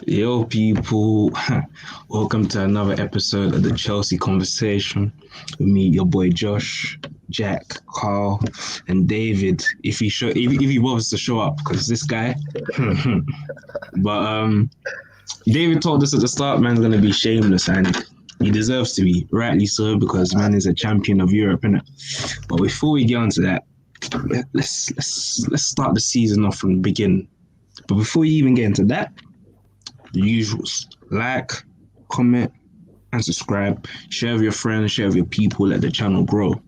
Yo, people, welcome to another episode of the Chelsea Conversation with me, your boy Josh, Jack, Carl, and David. If he bothers to show up, because this guy, but David told us at the start, man's gonna be shameless, and he deserves to be, rightly so, because man is a champion of Europe, innit? But before we get onto that, let's start the season off from the beginning. But before you even get into that, the usuals. Like, comment, and subscribe. Share with your friends, share with your people, let the channel grow.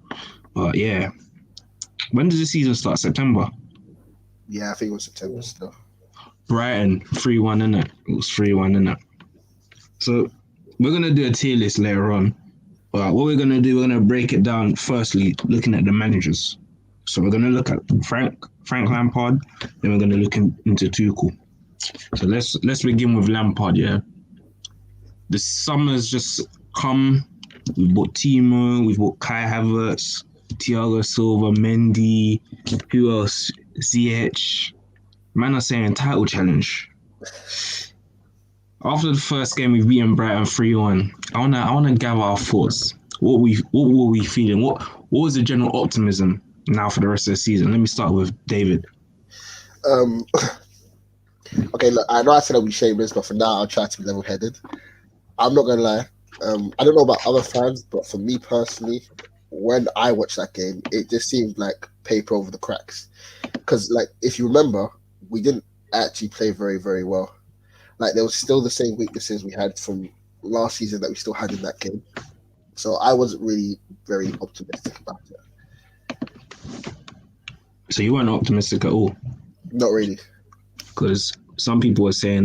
But yeah. When does the season start? September? Yeah, I think it was September still. Brighton, 3-1, innit? It was 3-1, innit? So, we're going to do a tier list later on. But what we're going to do, we're going to break it down firstly, looking at the managers. So, we're going to look at Frank Lampard, then we're going to look into Tuchel. So let's begin with Lampard, yeah. The summer's just come. We've bought Timo, we've bought Kai Havertz, Thiago Silva, Mendy, who else? ZH. Man are saying title challenge. After the first game, we've beaten Brighton 3-1. I wanna gather our thoughts. What were we feeling? What was the general optimism now for the rest of the season? Let me start with David. Okay, look, I know I said I'll be shameless, but for now I'll try to be level-headed. I'm not gonna lie. I don't know about other fans, but for me personally, when I watched that game, it just seemed like paper over the cracks. Because, like, if you remember, we didn't actually play very, very well. Like, there was still the same weaknesses we had from last season that we still had in that game. So I wasn't really very optimistic about it. So you weren't optimistic at all? Not really. Because some people were saying,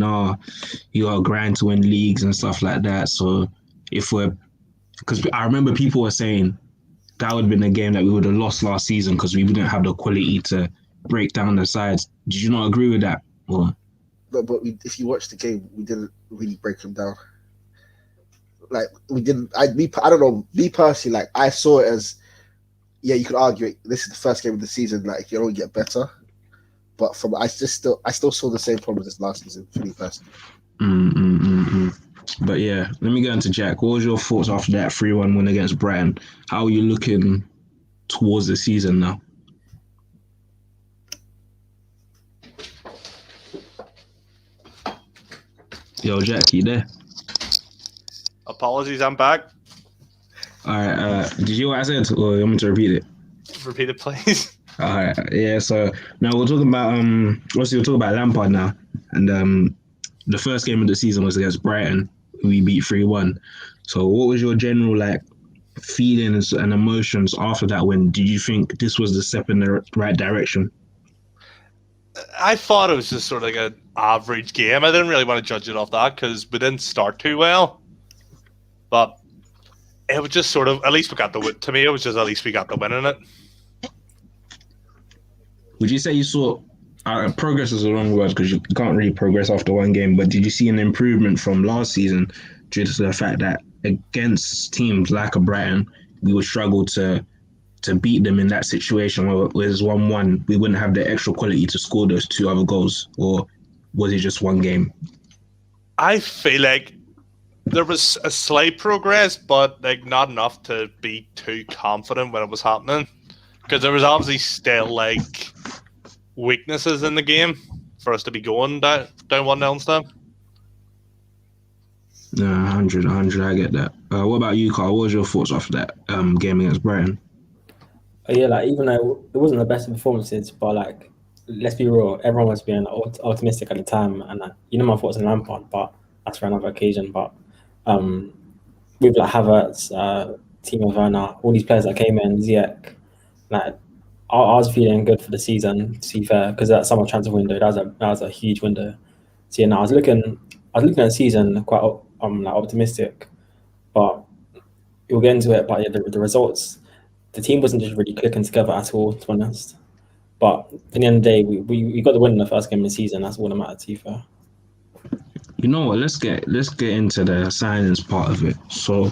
you got to grind to win leagues and stuff like that. So because I remember people were saying that would have been a game that we would have lost last season because we wouldn't have the quality to break down the sides. Did you not agree with that? Or? But if you watch the game, we didn't really break them down. Like, we didn't. I don't know. Me personally, like, I saw it as, yeah, you could argue it, this is the first game of the season. Like, you don't get better. But I still saw the same problems as last season for me personally. But yeah, let me get into Jack. What was your thoughts after that 3-1 win against Brighton? How are you looking towards the season now? Yo, Jack, you there? Apologies, I'm back. All right. Did you hear what I said, or you want me to repeat it? Repeat it, please. All right. Yeah. So now we're talking about obviously we're talking about Lampard now, and the first game of the season was against Brighton. We beat 3-1. So what was your general feelings and emotions after that win? Did you think this was the step in the right direction? I thought it was just sort of like an average game. I didn't really want to judge it off that because we didn't start too well. But it was just sort of, at least we got the win. To me, it was just at least we got the win in it. Would you say you saw progress is the wrong word because you can't really progress after one game, but did you see an improvement from last season due to the fact that against teams like a Brighton, we would struggle to beat them in that situation where it was 1-1, we wouldn't have the extra quality to score those two other goals? Or was it just one game? I feel like there was a slight progress, but like not enough to be too confident when it was happening. Because there was obviously still like weaknesses in the game for us to be going down 1-0 instead. No, 100, I get that. What about you, Carl? What was your thoughts after that game against Brighton? Yeah, like, even though it wasn't the best performances, but like, let's be real, everyone was being optimistic at the time, and my thoughts on Lampard, but that's for another occasion. But with like Havertz, Timo Werner, all these players that came in, Ziyech, like I was feeling good for the season, to be fair, because that summer transfer window, that was a huge window. So yeah, I was looking at the season quite optimistic, but we'll get into it. But yeah, the results, the team wasn't just really clicking together at all, to be honest. But at the end of the day, we got the win in the first game of the season. That's all that matters, to be fair. You know what? Let's get into the signings part of it. So,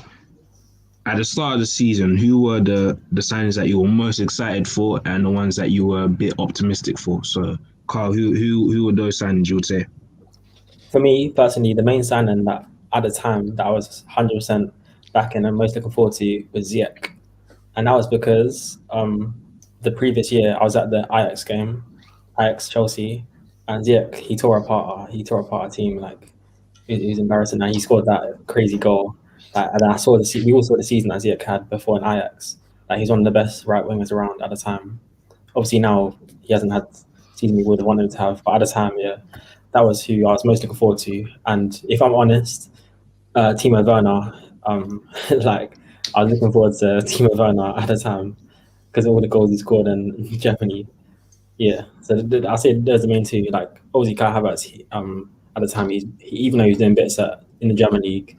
at the start of the season, who were the signings that you were most excited for, and the ones that you were a bit optimistic for? So, Carl, who were those signings you would say? for me personally, the main signing that at the time that I was 100% backing and most looking forward to was Ziyech, and that was because the previous year I was at the Ajax game, Ajax Chelsea, and Ziyech he tore apart our team like it was embarrassing, and he scored that crazy goal. And I saw we all saw the season that Ziyech had before in Ajax. Like he's one of the best right wingers around at the time. Obviously now he hasn't had season we would have wanted him to have, but at the time, yeah, that was who I was most looking forward to. And if I'm honest, Timo Werner, like I was looking forward to Timo Werner at the time because of all the goals he scored in Germany. Yeah, so I'll say there's the main two. Like obviously Kai Havertz, at the time, even though he was doing bits in the German league,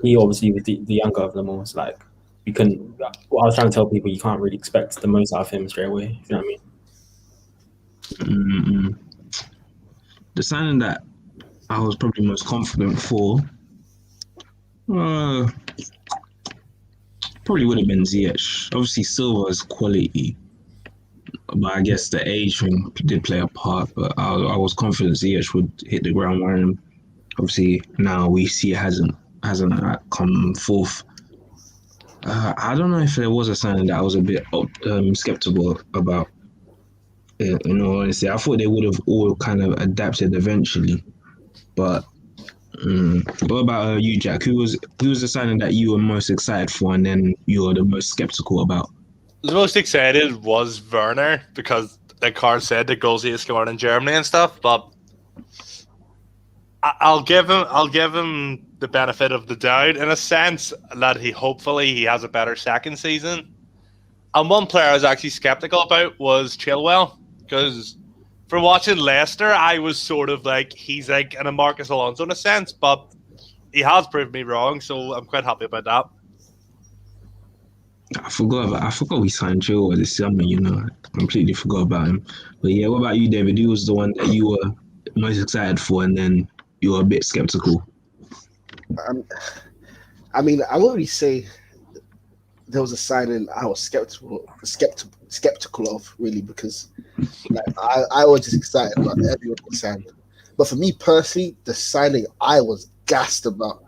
he obviously was the younger of them all. So like you couldn't. What I was trying to tell people, you can't really expect the most out of him straight away. You know what I mean? The signing that I was probably most confident for probably would have been Ziyech. Obviously, Silva's quality, but I guess the age thing did play a part. But I was confident Ziyech would hit the ground running. Obviously, now we see it hasn't come forth. I don't know if there was a signing that I was a bit skeptical about. In all honesty, I thought they would have all kind of adapted eventually. But what about you, Jack? Who was the signing that you were most excited for, and then you were the most skeptical about? The most excited was Werner because, like Carl said, the goals he scored in Germany and stuff. But I'll give him the benefit of the doubt in a sense that he has a better second season. And one player I was actually skeptical about was Chilwell because for watching Leicester, I was sort of like he's like a Marcus Alonso in a sense, but he has proved me wrong, so I'm quite happy about that. I forgot we signed Chilwell this summer. I completely forgot about him. But yeah, what about you, David? Who was the one that you were most excited for, and then you were a bit skeptical? I mean, I won't really say there was a signing I was skeptical of, really, because like I was just excited about everyone signed. But for me personally, the signing I was gassed about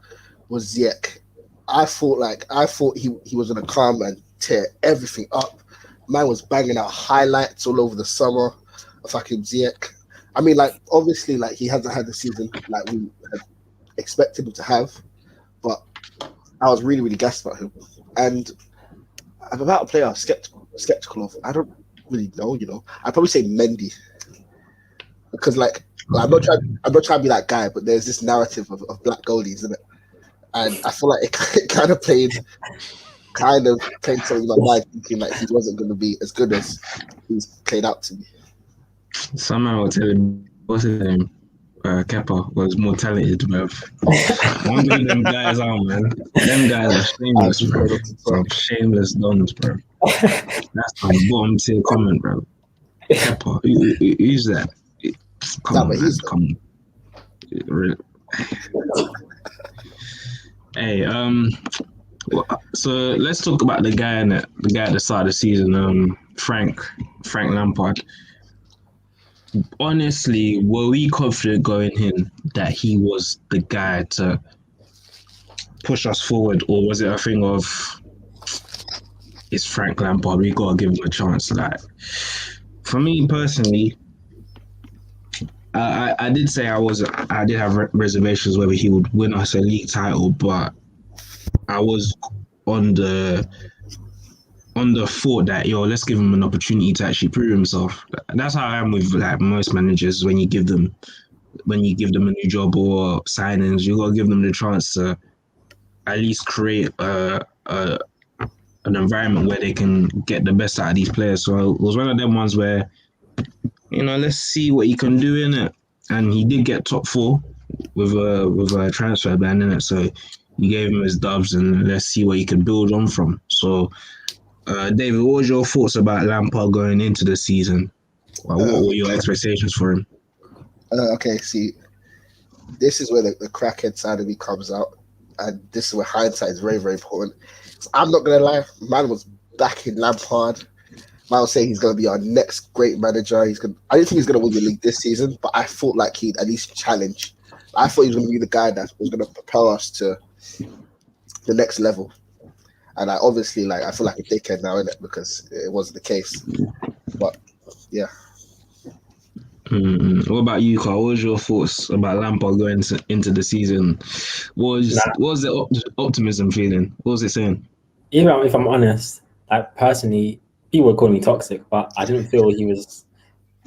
was Ziyech. I thought he was gonna come and tear everything up. Man was banging out highlights all over the summer of fucking Ziyech. I mean, like obviously, like he hasn't had the season like we had expected him to have, but I was really, really gassed about him. And I'm about a player I'm skeptical of. I don't really know, I'd probably say Mendy. Because I'm not trying to be that guy, but there's this narrative of black goalies, isn't it? And I feel like it kind of played something in my mind, thinking like he wasn't going to be as good as he's played out to me. Somehow I'll tell him, what's his name? Kepa was more talented, bro. One of them guys are, man. Them guys are shameless, bro. Some shameless dons, bro. That's my bottom tier comment, bro. Kepa, who's that? Come on, man. Come on. Really. Hey, so let's talk about the guy at the start of the season, Frank Lampard. Honestly, were we confident going in that he was the guy to push us forward, or was it a thing of it's Frank Lampard, we gotta give him a chance? Like, for me personally, I did say I did have reservations whether he would win us a league title, but I was on the thought that let's give him an opportunity to actually prove himself. That's how I am with like most managers. When you give them a new job or signings, you gotta give them the chance to at least create an environment where they can get the best out of these players. So it was one of them ones where let's see what he can do in it. And he did get top 4 with a transfer ban in it. So you gave him his dubs, and let's see what he can build on from. So. David, what was your thoughts about Lampard going into the season? What were your expectations for him? Okay, see, this is where the crackhead side of me comes out, and this is where hindsight is very, very important. So I'm not gonna lie, man was backing Lampard. Man was saying he's gonna be our next great manager. I didn't think he's gonna win the league this season, but I thought like he'd at least challenge I thought he was going to be the guy that was going to propel us to the next level. And I obviously, like, I feel like a dickhead now, innit? Because it wasn't the case. But yeah. What about you, Carl? What was your thoughts about Lampard going into the season? What was the optimism feeling? What was it saying? Even if I'm honest, like personally, people would call me toxic, but I didn't feel he was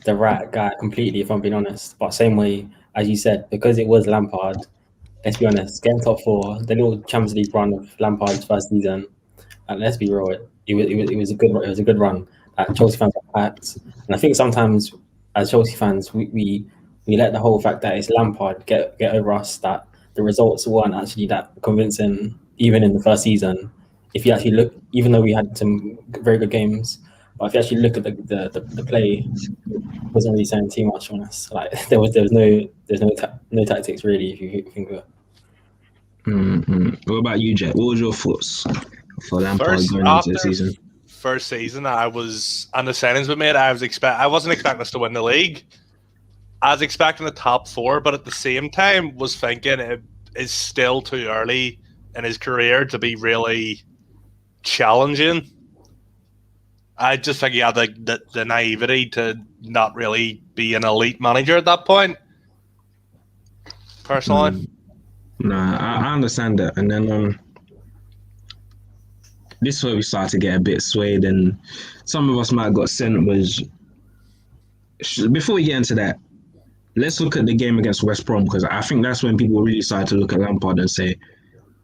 the right guy completely, if I'm being honest. But same way as you said, because it was Lampard, let's be honest, getting top four, the little Champions League run of Lampard's first season, and let's be real, it was a good run. Chelsea fans are packed, and I think sometimes as Chelsea fans we let the whole fact that it's Lampard get over us, that the results weren't actually that convincing even in the first season. If you actually look, even though we had some very good games, but if you actually look at the play, it wasn't really saying too much on us. Like there was no tactics really, if you think of it. What about you, Jet? What was your thoughts for Lampard going into the season? First season, I was on the signings we made. I wasn't expecting us to win the league. I was expecting the top four, but at the same time, was thinking it is still too early in his career to be really challenging. I just think he had the naivety to not really be an elite manager at that point. Personally, I understand that, and then this is where we start to get a bit swayed, and some of us might have got sent. Was before we get into that, let's look at the game against West Brom, because I think that's when people really started to look at Lampard and say,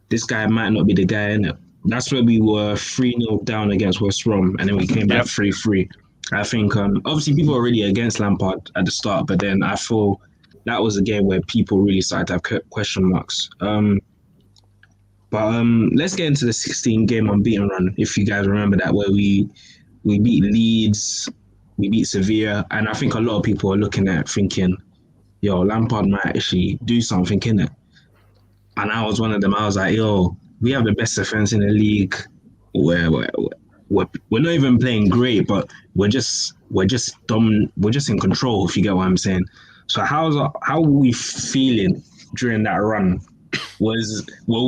this guy might not be the guy, innit? That's where we were 3-0 down against West Brom, and then we came back 3-3. I think obviously people were already against Lampard at the start, but then I feel that was a game where people really started to have question marks. But let's get into the 16-game unbeaten run, if you guys remember that, where we beat Leeds, we beat Sevilla, and I think a lot of people are looking at thinking, yo, Lampard might actually do something, innit? And I was one of them. I was like, yo, we have the best defense in the league. We're not even playing great, but we're just dominant. We're just in control, if you get what I'm saying. So how were we feeling during that run? Were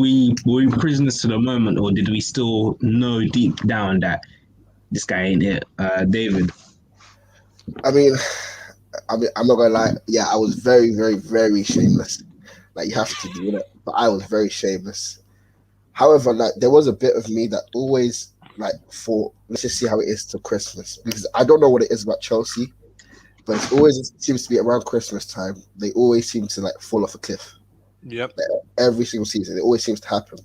we prisoners to the moment, or did we still know deep down that this guy ain't it? David? I mean, I'm not gonna lie. Yeah, I was very, very, very shameless. Like, you have to do it, but I was very shameless. However, like, there was a bit of me that always like thought, let's just see how it is till Christmas, because I don't know what it is about Chelsea, but it seems to be around Christmas time. They always seem to like fall off a cliff. Yep. Like, every single season, it always seems to happen.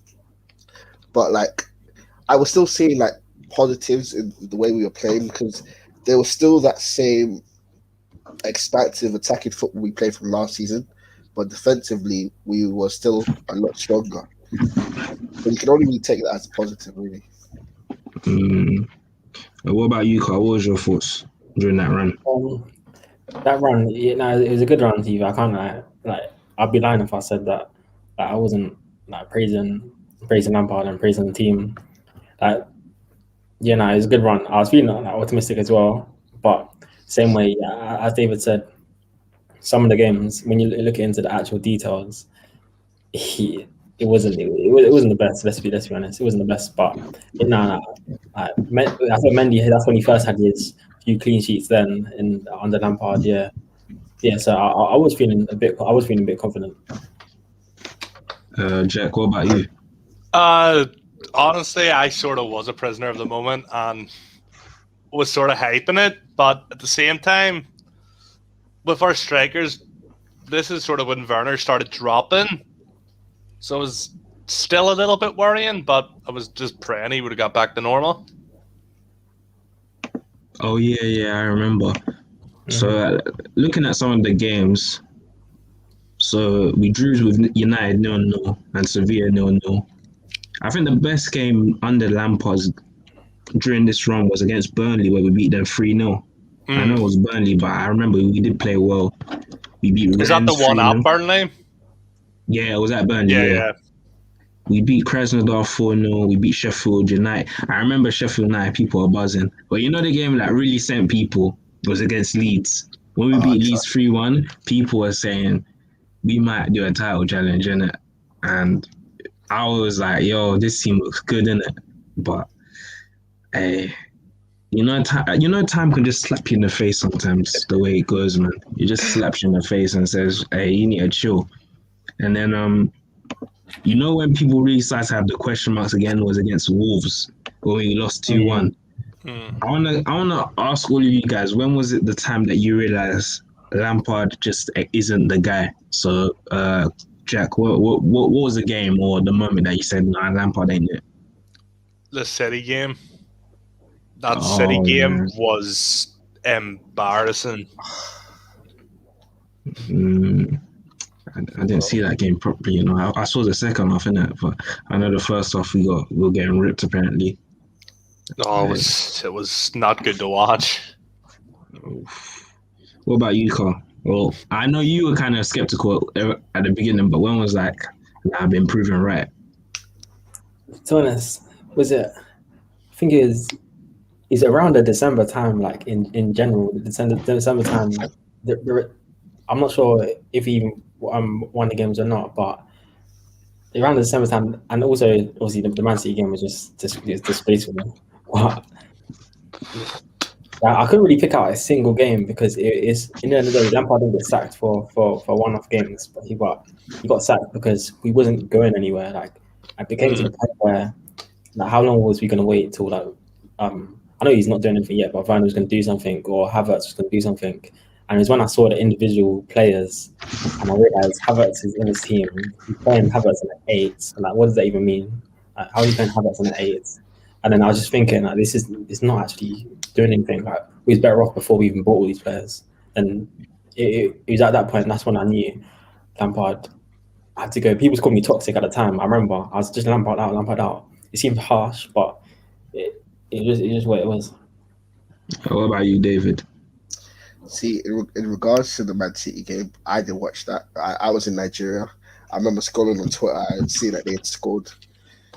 But like, I was still seeing like positives in the way we were playing, because there was still that same expansive attacking football we played from last season, but defensively we were still a lot stronger. But you can only really take that as a positive, really. What about you, Carl? What was your thoughts during that run? That run, it was a good run, Steve. I can't like I'd be lying if I said that I wasn't like praising Lampard and praising the team. It was a good run. I was feeling like optimistic as well, but same way, as David said, some of the games, when you look into the actual details, it wasn't the best. Let's be honest, it wasn't the best. But I thought Mendy, that's when he first had his few clean sheets. Then under Lampard, yeah. So I was feeling a bit confident. Jack, what about you? Honestly, I sort of was a prisoner of the moment and was sort of hyping it, but at the same time, with our strikers, this is sort of when Werner started dropping, so it was still a little bit worrying, but I was just praying he would have got back to normal. Oh yeah, I remember. So looking at some of the games, so we drew with United 0-0 and Sevilla 0-0. I think the best game under Lampard during this run was against Burnley, where we beat them 3-0. I know it was Burnley, but I remember we did play well. We beat Rennes. Is that the one at Burnley? Yeah, it was at Burnley. Yeah. We beat Krasnodar 4-0. We beat Sheffield United. I remember Sheffield United, people are buzzing. But you know the game that really sent people was against Leeds. When we beat Leeds 3-1, people were saying we might do a title challenge in it, and I was like, yo, this team looks good in it, but hey. Time can just slap you in the face sometimes. The way it goes, man, it just slaps you in the face and says, "Hey, you need to chill." And then, when people really start to have the question marks again was against Wolves when we lost 2-1. I wanna ask all of you guys, when was it the time that you realized Lampard just isn't the guy? So, Jack, what was the game or the moment that you said, "Nah, Lampard ain't it"? The City game. That City game was embarrassing. I didn't see that game properly. I saw the second half in it, but I know the first half we were getting ripped apparently. No, it was not good to watch. What about you, Carl? Well, I know you were kind of skeptical at the beginning, but when was like, I've been proven right? To be honest, I think it's around the December time, like in general, the December time. I'm not sure if he even won the games or not, but around the December time, and also obviously the Man City game was just disgraceful. But I couldn't really pick out a single game because it's in the end of the day, Lampard didn't get sacked for one-off games, but he got sacked because we wasn't going anywhere. Like it became to the point where, like, how long was we going to wait till like I know he's not doing anything yet, but Werner was going to do something or Havertz was going to do something. And it was when I saw the individual players and I realized Havertz is in his team. He's playing Havertz in an 8. And like, what does that even mean? Like, how are you playing Havertz in an 8? And then I was just thinking, like, it's not actually doing anything. Like, we was better off before we even bought all these players. And it was at that point, and that's when I knew Lampard had to go. People was calling me toxic at the time. I remember I was just Lampard out. It seemed harsh, but it was what it was. What about you, David? See, in regards to the Man City game, I didn't watch that. I was in Nigeria. I remember scrolling on Twitter and seeing that they had scored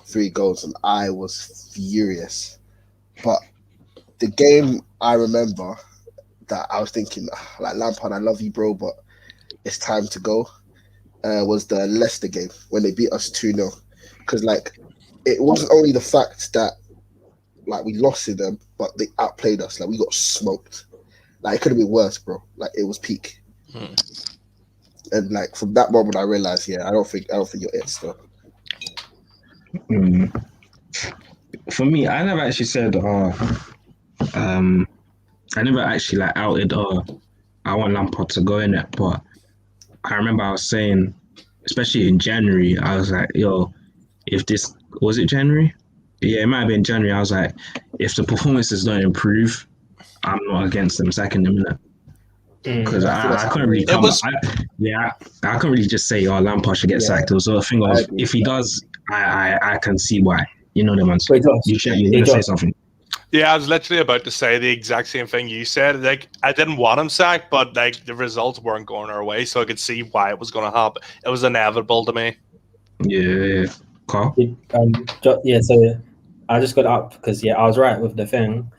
3 goals, and I was furious. But the game I remember that I was thinking, like, Lampard, I love you, bro, but it's time to go, was the Leicester game when they beat us 2-0. Because, like, it wasn't only the fact that, like, we lost to them, but they outplayed us. Like, we got smoked. Like, it could have been worse, bro. Like, it was peak. And, like, from that moment, I realized, I don't think you're it still. For me, I never actually said, I never actually like outed, I want Lampard to go in it. But I remember I was saying, especially in January, I was like, yo, if this was it January? Yeah, it might have been January. I was like, if the performances don't improve, I'm not against them sacking them in it. Because I couldn't really come. I couldn't really just say, "Oh, Lampard should get sacked." It was a thing of if he does, I can see why. You know the man. Wait, you're gonna say something. Yeah, I was literally about to say the exact same thing you said. Like, I didn't want him sacked, but like the results weren't going our way, so I could see why it was going to happen. It was inevitable to me. Yeah, Carl. So I just got up because I was right with the thing.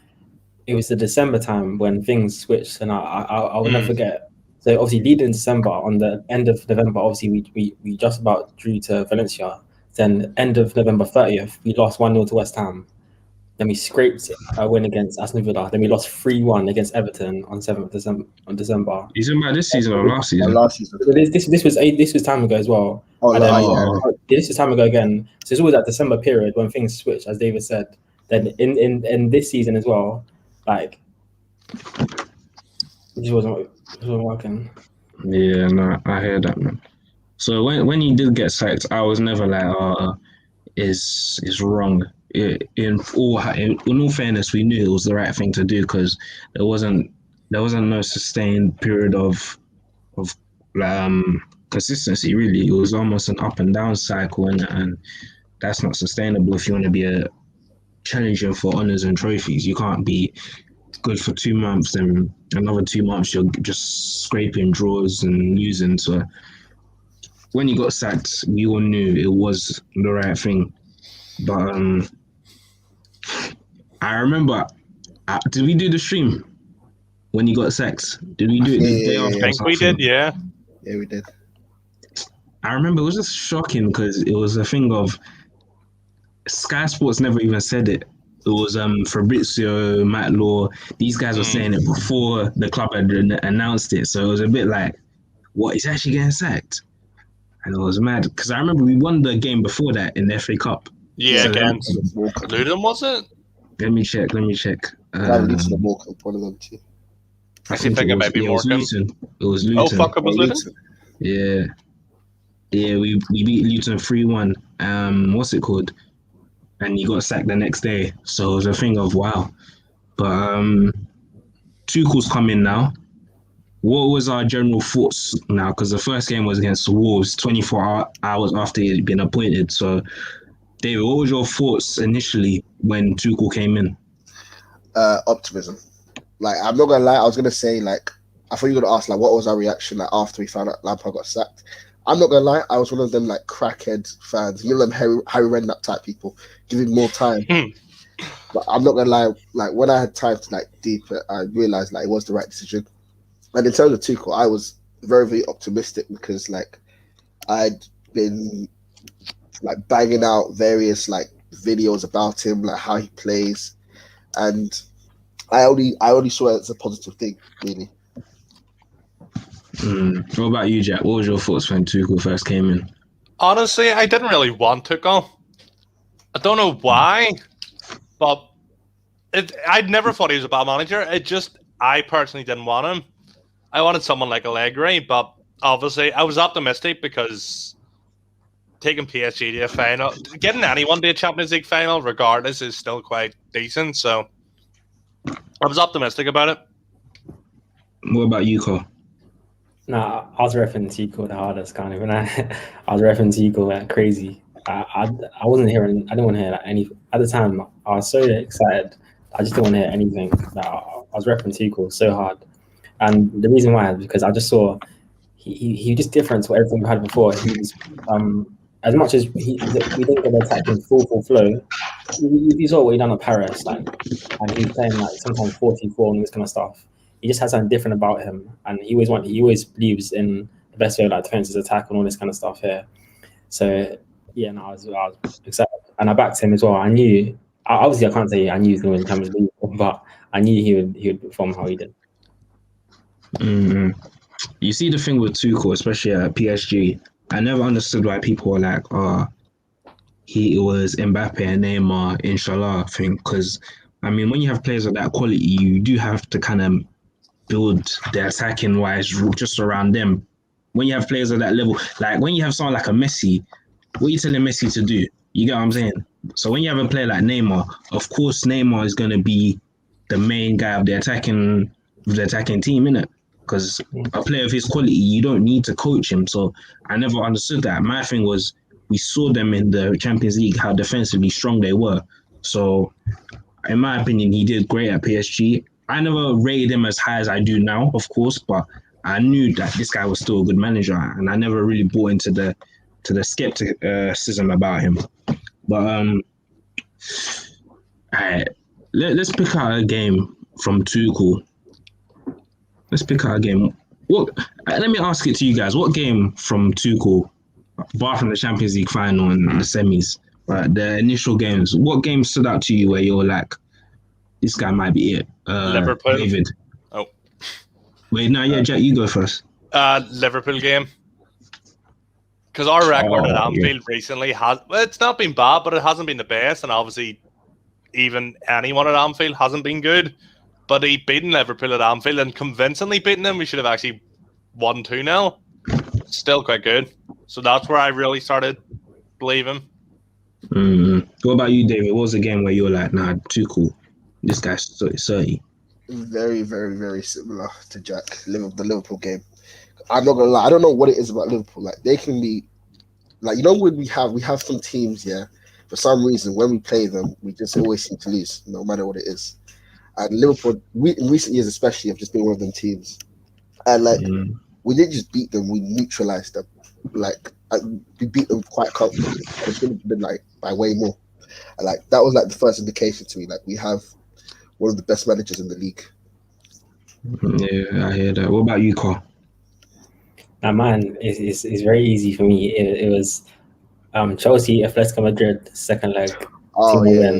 It was the December time when things switched, and I will never forget. So obviously, leading December, on the end of November, obviously we just about drew to Valencia. Then end of November 30th, we lost 1-0 to West Ham. Then we scraped a win against Aston Villa. Then we lost 3-1 against Everton on 7th December. You talking about this season or last season? Last season. This was time ago as well. This is time ago again. So it's always that December period when things switch, as David said. Then in this season as well, like, it just wasn't working. Yeah, no, I hear that, man. So when you did get sacked, I was never like, it's wrong. In all fairness, we knew it was the right thing to do because there wasn't no sustained period of consistency. Really, it was almost an up and down cycle, and that's not sustainable if you want to be challenging for honours and trophies. You can't be good for 2 months and another 2 months you're just scraping draws and losing. So when you got sacked, we all knew it was the right thing. But I remember, did we do the stream when you got sacked? Did we do it the day after? I think we did, yeah. Yeah, we did. I remember it was just shocking because it was a thing of Sky Sports never even said it. It was Fabrizio, Matt Law. These guys were saying it before the club had announced it. So it was a bit like, what? He's actually getting sacked, and it was mad because I remember we won the game before that in the FA Cup. Yeah, So against Luton, was it? Let me check. Either Luton or Morecambe, one of them two. I think it might be it was Morecambe. Luton. It was Luton. Oh, fuck, it was Luton? Yeah. Yeah, we beat Luton 3-1. What's it called? And he got sacked the next day. So it was a thing of wow. But Tuchel's coming now. What was our general thoughts now? Because the first game was against Wolves 24 hours after he had been appointed. So, David, what was your thoughts initially when Tuchel came in? Optimism. Like, I'm not gonna lie, I was gonna say, like, I thought you were gonna ask, like, what was our reaction, like, after we found out Lampard got sacked. I'm not gonna lie, I was one of them, like, crackhead fans, you know, them Harry Redknapp type people, giving more time. But I'm not gonna lie, like, when I had time to, like, deep it, I realized, like, it was the right decision. And in terms of Tuchel, I was very, very optimistic because, like, I'd been, like, banging out various, like, videos about him, like, how he plays, and I only saw it as a positive thing, really. What about you, Jack? What was your thoughts when Tuchel first came in? Honestly, I didn't really want Tuchel. I don't know why, but I'd never thought he was a bad manager. I personally didn't want him. I wanted someone like Allegri, but obviously I was optimistic because taking PSG to a final, getting anyone to a Champions League final, regardless, is still quite decent. So I was optimistic about it. What about you, Cole? No, I was referring to Tuchel the hardest kind of, and I was referring to Tuchel like crazy. I wasn't hearing. I didn't want to hear like any at the time. I was so excited. I just didn't want to hear anything. Like, I was referring to Tuchel so hard, and the reason why is because I just saw he just different to everything we had before. He was as much as we didn't get attacking full flow. You saw what he done at Paris, like, and he's playing like sometimes 44 and this kind of stuff. He just has something different about him, and he always believes in the best way of like defense is attack and all this kind of stuff here. So yeah, no, I was excited, and I backed him as well. I knew, obviously, I can't say I knew he was going to win the Champions League, but I knew he would perform how he did. Mm-hmm. You see the thing with Tuchel, especially at PSG. I never understood why people were like, "Oh, it was Mbappe and Neymar, inshallah." Thing, because I mean, when you have players of that quality, you do have to kind of build the attacking wise just around them. When you have players of that level, like when you have someone like a Messi, what are you telling Messi to do? You get what I'm saying? So when you have a player like Neymar, of course Neymar is going to be the main guy of the attacking team, innit? Because a player of his quality, you don't need to coach him. So I never understood that. My thing was, we saw them in the Champions League, how defensively strong they were. So in my opinion, he did great at PSG. I never rated him as high as I do now, of course, but I knew that this guy was still a good manager, and I never really bought into the skepticism about him. But all right, let's pick out a game from Tuchel. Let's pick out a game. Let me ask it to you guys. What game from Tuchel, apart from the Champions League final and the semis, right, the initial games, what game stood out to you where you're like, this guy might be it? Liverpool. David. Oh. Wait, no, yeah, Jack, you go first. Liverpool game. Because our record at Anfield recently it's not been bad, but it hasn't been the best. And obviously, even anyone at Anfield hasn't been good. But he beaten Liverpool at Anfield and convincingly beaten them. We should have actually won 2-0. Still quite good. So that's where I really started believing. What about you, David? What was the game where you were like, nah, Tuchel, this guy's 30? Very, very, very similar to Jack, the Liverpool game. I'm not gonna lie, I don't know what it is about Liverpool. Like, they can be, like, you know, when we have some teams, yeah, for some reason when we play them, we just always seem to lose, no matter what it is. And Liverpool, in recent years especially, have just been one of them teams. And like, we didn't just beat them; we neutralized them. Like, we beat them quite comfortably. It should have been like by way more. And like, that was like the first indication to me. Like, we have one of the best managers in the league. Yeah, I hear that. What about you, Carl? Now, mine is very easy for me. It was Chelsea, Atletico Madrid, second leg, Oh 2-1 yeah,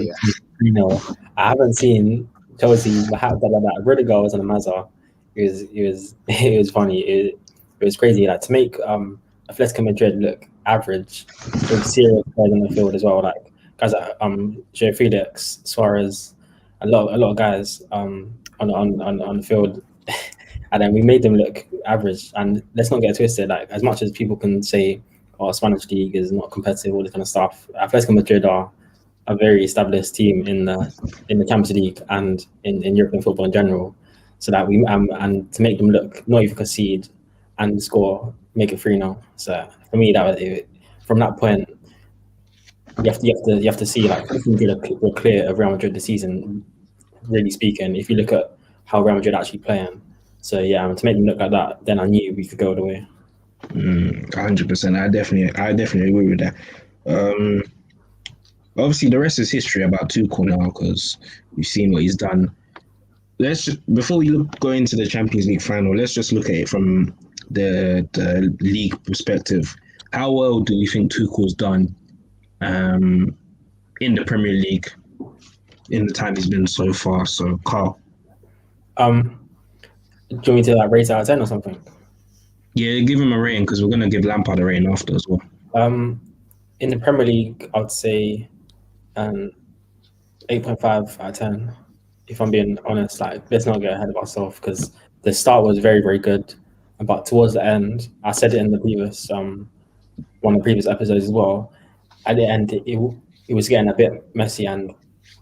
win, 3-0. I haven't seen Chelsea have that. Rudiger was on the Mazza. It was funny. It was crazy. Like to make Atletico Madrid look average with serious players on the field as well. Like guys like Joe Felix, Suarez, a lot of guys on the field. And then we made them look average. And let's not get twisted. Like as much as people can say, "Oh, Spanish league is not competitive," all this kind of stuff. Atletico Madrid are a very established team in the Champions League and in European football in general. So that we and to make them look not even concede and score, make it 3-0. So for me, that was it. From that point, you have to see like we're clear of Real Madrid this season. Really speaking, if you look at how Real Madrid actually playing. So yeah, to make them look like that, then I knew we could go all the way. 100%. I definitely agree with that. Obviously, the rest is history about Tuchel now because we've seen what he's done. Let's just before we go into the Champions League final, let's just look at it from the league perspective. How well do you think Tuchel's done in the Premier League in the time he's been so far? So, Carl. Do you want me to like rate it out of 10 or something? Yeah, give him a rating because we're gonna give Lampard a rating after as well. In the Premier League, I'd say 8.5 out of 10. If I'm being honest, like let's not get ahead of ourselves because the start was very, very good, but towards the end, I said it in the previous one of the previous episodes as well. At the end, it was getting a bit messy, and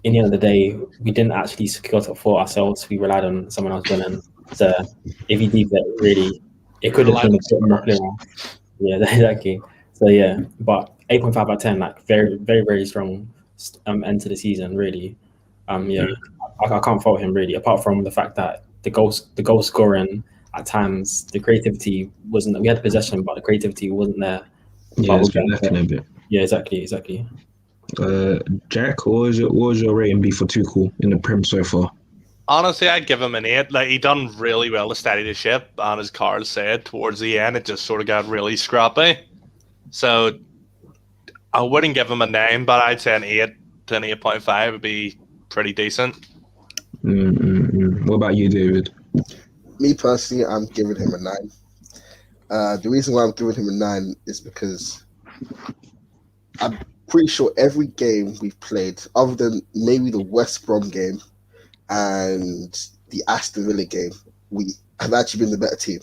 in the end of the day, we didn't actually secure top four ourselves. We relied on someone else winning. So if you deep it, really, it could have been a bit more clearer. Yeah, exactly. So yeah, but 8.5 out of 10, like very, very, very strong end to the season. Really, yeah, I can't fault him really. Apart from the fact that the goal scoring at times, the creativity wasn't. We had possession, but the creativity wasn't there. Yeah, it's been lacking a bit. Yeah, exactly. Jack, what was your rating be for Tuchel in the Prem so far? Honestly, I'd give him an 8. Like he done really well to steady the ship, and as Carl said, towards the end, it just sort of got really scrappy. So I wouldn't give him a 9, but I'd say an 8 to an 8.5 would be pretty decent. What about you, David? Me personally, I'm giving him a 9. The reason why I'm giving him a 9 is because I'm pretty sure every game we've played, other than maybe the West Brom game and the Aston Villa game, we have actually been the better team.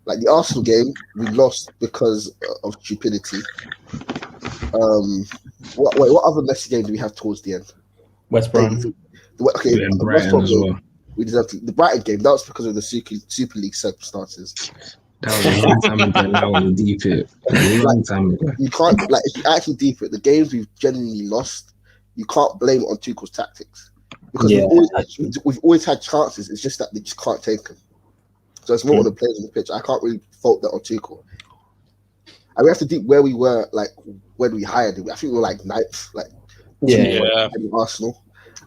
Like the Arsenal game, we lost because of stupidity. What other messy game do we have towards the end? West Brom. Okay, and the Brighton as well. We deserved the Brighton game. That was because of the Super League circumstances. That was a long time ago. Now on the deep it. A long time ago. You can't if you actually deep it. The games we've genuinely lost, you can't blame it on Tuchel's tactics because we've always had chances. It's just that they just can't take them. So it's more on the players on the pitch. I can't really fault that on Tuchel. And we have to deep where we were like when we hired him. I think we were like 9th, like in Arsenal.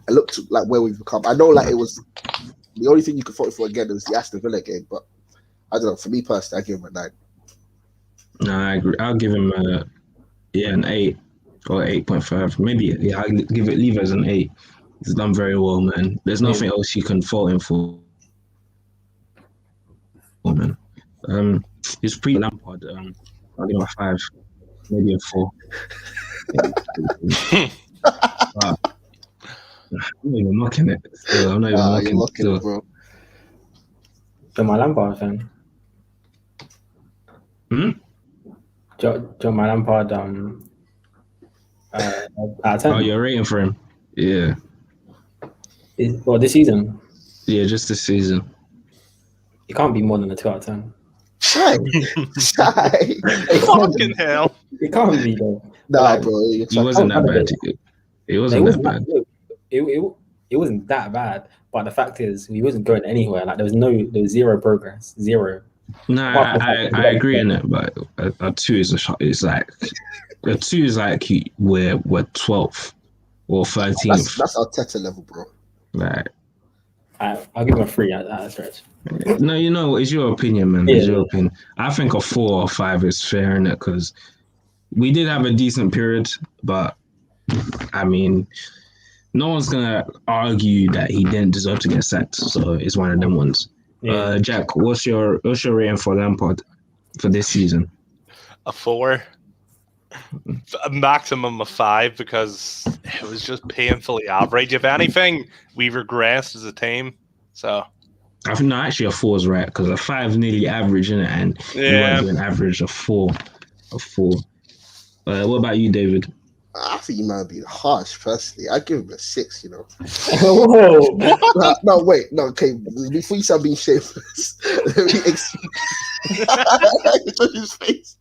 I looked like where we've become. I know like it was the only thing you could fault for again was the Aston Villa game, but I don't know. For me personally, I give him a 9. No, I agree. I'll give him an 8 or 8.5. Maybe I'll leave it as an 8. He's done very well, man. There's nothing else you can fault him for. Oh man. It's pre-Lampard. I'll give him a 5, maybe a 4. I'm not even mocking it. I'm not even mocking it, bro. You're my Lampard fan. John my Lampard. Out of 10. Oh, you're rating for him? Yeah. This season? Yeah, just this season. It can't be more than a 2 out of 10. Shy. Fucking hell. It can't be though. Nah, bro. It wasn't that bad. It wasn't that bad. It wasn't that bad. But the fact is, he wasn't going anywhere. Like there was zero progress. Zero. No, I agree in it, but a 2 is like a 2 is like we're 12th or 13th. That's Arteta level, bro. Right. I'll give him a 3 at a stretch. No, you know, it's your opinion, man. It's your opinion. I think a 4 or 5 is fair in it because we did have a decent period, but I mean, no one's gonna argue that he didn't deserve to get sacked. So it's one of them ones. Yeah. Jack, what's your rating for Lampard for this season? A 4. A maximum of 5 because it was just painfully average. If anything, we regressed as a team. So I think no, actually a 4 is right because a 5 is nearly average in it, and you weren't doing average of 4. What about you, David? I think you might be harsh, personally. I give him a 6, you know. Whoa. No, wait. No, okay. Before you start being shameless, let me explain his face.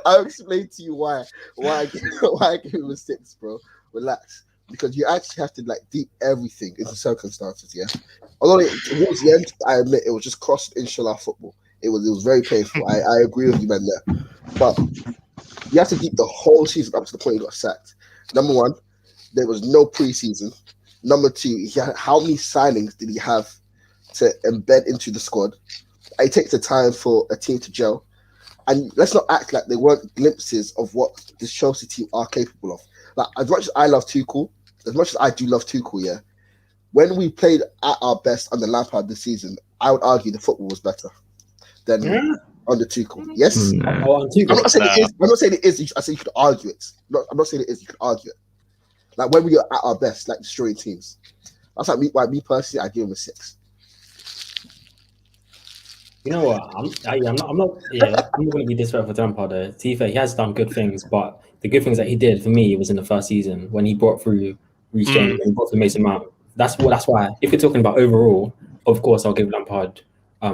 I'll explain to you why I give him a 6, bro. Relax. Because you actually have to like deep everything into circumstances, yeah. Although towards the end, I admit it was just cross inshallah football. It was very painful. I agree with you, man, there. But you have to deep the whole season up to the point he got sacked. Number 1, there was no preseason. Number 2, how many signings did he have to embed into the squad? It takes the time for a team to gel. And let's not act like there weren't glimpses of what this Chelsea team are capable of. Like, as much as I love Tuchel, as much as I do love Tuchel, yeah, when we played at our best under Lampard this season, I would argue the football was better than under Tuchel. Yes? I'm not saying it is. I'm not saying it is. I say you could argue it. I'm not saying it is. You could argue it. Like, when we are at our best, like destroying teams. That's like me personally, I give him a 6. You know what? I'm not going to be disrespectful to Lampard. To be fair, he has done good things, but the good things that he did for me was in the first season when he brought through Reece James and he brought through Mason Mount. That's why. If you're talking about overall, of course, I'll give Lampard. I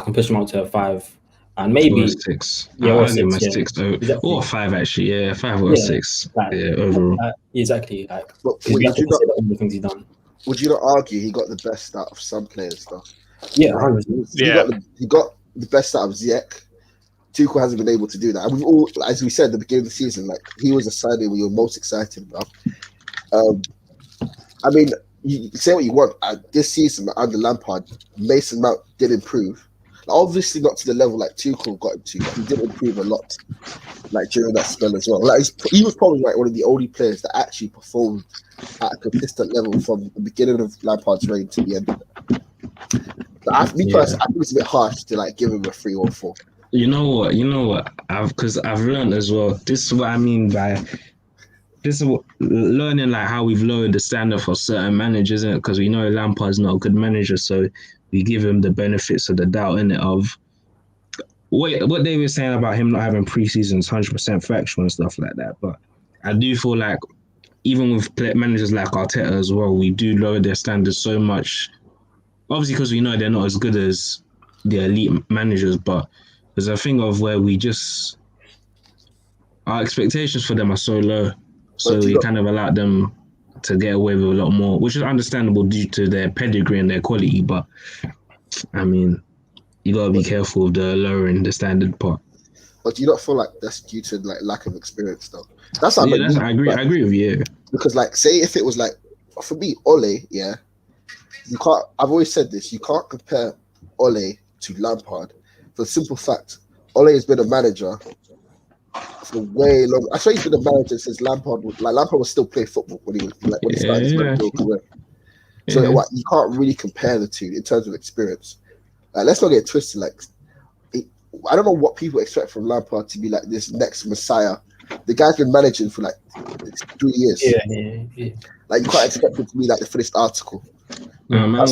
can push him out to a 5, and maybe or 6. Yeah, I'll or give him a 6. 6 Exactly. or 5 actually. Yeah, 5 or 6. Overall. Exactly. Like, but we have to consider all the things he's done. Would you not argue he got the best out of some players, though? Yeah, 100%. He got the best out of Ziyech. Tuchel hasn't been able to do that. And we've all, as we said at the beginning of the season, like, he was a signing we were most excited about. I mean, you say what you want. This season under Lampard, Mason Mount did improve. Like, obviously not to the level like Tuchel got him to, but he did improve a lot. Like during that spell as well. Like, he was probably like one of the only players that actually performed at a consistent level from the beginning of Lampard's reign to the end of it. I think it's a bit harsh to like give him a 3 or 4. You know what? Because I've learned as well. This is what I mean by learning, like how we've lowered the standard for certain managers, isn't it? Because we know Lampard's not a good manager, so we give him the benefits of the doubt in it of what they were saying about him not having preseasons 100% factual and stuff like that. But I do feel like even with managers like Arteta as well, we do lower their standards so much. Obviously, because we know they're not as good as the elite managers, but there's a thing of where our expectations for them are so low, so we kind of allowed them to get away with a lot more, which is understandable due to their pedigree and their quality. But I mean, you gotta be careful of the lowering the standard part. But do you not feel like that's due to like lack of experience, though? That's I agree with you. Because like, say if it was like, for me, Ole, yeah. You can't. I've always said this. You can't compare Ole to Lampard for the simple fact Ole has been a manager for way long. I swear he's been a manager since Lampard was still playing football when he started his managerial career. So you can't really compare the two in terms of experience. Let's not get twisted. Like, I don't know what people expect from Lampard to be like this next messiah. The guy's been managing for like 3 years. Yeah. Like, you can't expect him to be like the finished article. No, man,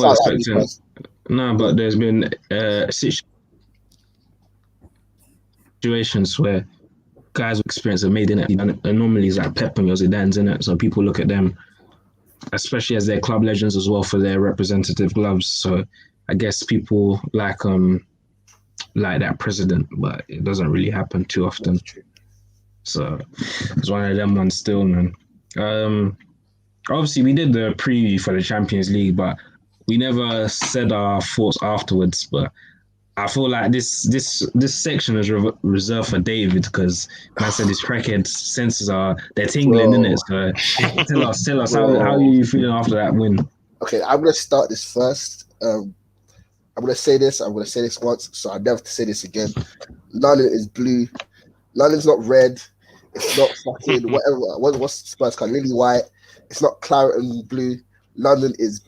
but there's been situations where guys with experience have made in it. And normally it's like Pep and Zidane's in it. So people look at them, especially as their club legends as well, for their representative gloves. So I guess people like that president, but it doesn't really happen too often. So it's one of them ones still, man. Obviously, we did the preview for the Champions League, but we never said our thoughts afterwards. But I feel like this section is reserved for David because man said his crackhead senses they're tingling in it. So tell us how are you feeling after that win? Okay, I'm gonna start this first. I'm gonna say this. I'm gonna say this once, so I never have to say this again. London is blue. London's not red. It's not fucking whatever. What's Spurs called? Lily white. It's not claret and blue. London is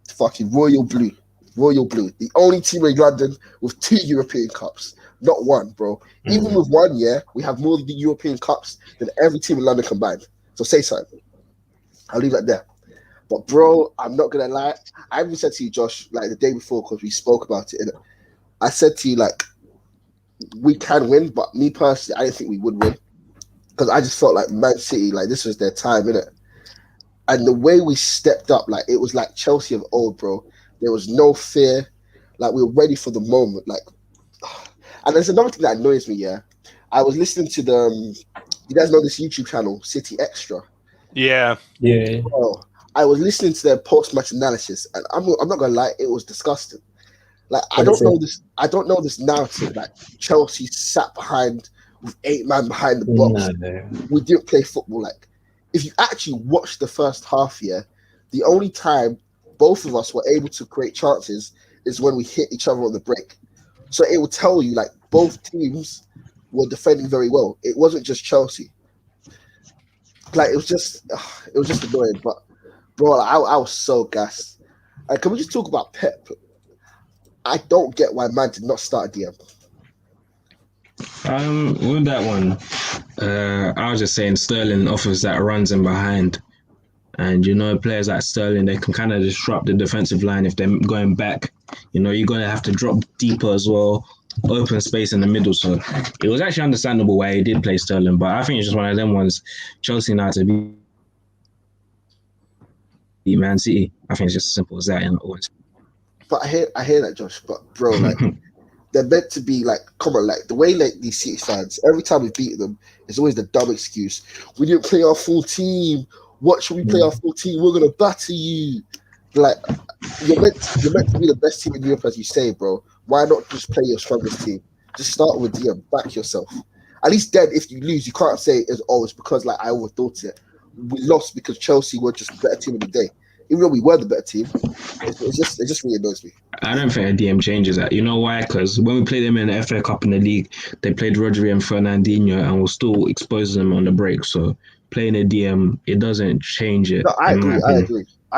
fucking royal blue. Royal blue. The only team in London with 2 European Cups. Not one, bro. Even with 1 year, we have more of the European Cups than every team in London combined. So say something. I'll leave that there. But bro, I'm not gonna lie. I even said to you, Josh, like the day before, because we spoke about it. I said to you, like, we can win, but me personally, I didn't think we would win. Because I just felt like Man City, like this was their time, innit? And the way we stepped up, like it was like Chelsea of old, bro. There was no fear. Like we were ready for the moment. Like, and there's another thing that annoys me, yeah. I was listening to you guys know this YouTube channel, City Extra. Yeah. Bro, I was listening to their post-match analysis, and I'm not gonna lie, it was disgusting. Like I don't know this narrative. Like Chelsea sat behind with 8 men behind the box. No. We didn't play football. Like if you actually watch the first half, yeah, the only time both of us were able to create chances is when we hit each other on the break. So it will tell you like both teams were defending very well. It wasn't just Chelsea. Like it was just annoying. But bro, I was so gassed. Can we just talk about Pep? I don't get why man did not start a DM. With that one, I was just saying Sterling offers that runs in behind. And, players like Sterling, they can kind of disrupt the defensive line if they're going back. You're going to have to drop deeper as well, open space in the middle. So it was actually understandable why he did play Sterling. But I think it's just one of them ones, Chelsea now to beat Man City. I think it's just as simple as that. But I hear that, Josh. But, bro, like, they're meant to be, like, come on, like, the way, like, these City fans, every time we beat them, it's always the dumb excuse. We didn't play our full team. What should we play our full team? We're gonna batter you. Like you're meant to be the best team in Europe, as you say, bro. Why not just play your strongest team? Just start with DM, back yourself. At least then, if you lose, you can't say it's because like I overthought it. We lost because Chelsea were just the better team of the day. Even though we were the better team, it just really annoys me. I don't think a DM changes that. You know why? Because when we played them in the FA Cup in the league, they played Rodri and Fernandinho and we're still exposing them on the break. So playing a DM, it doesn't change it. No, I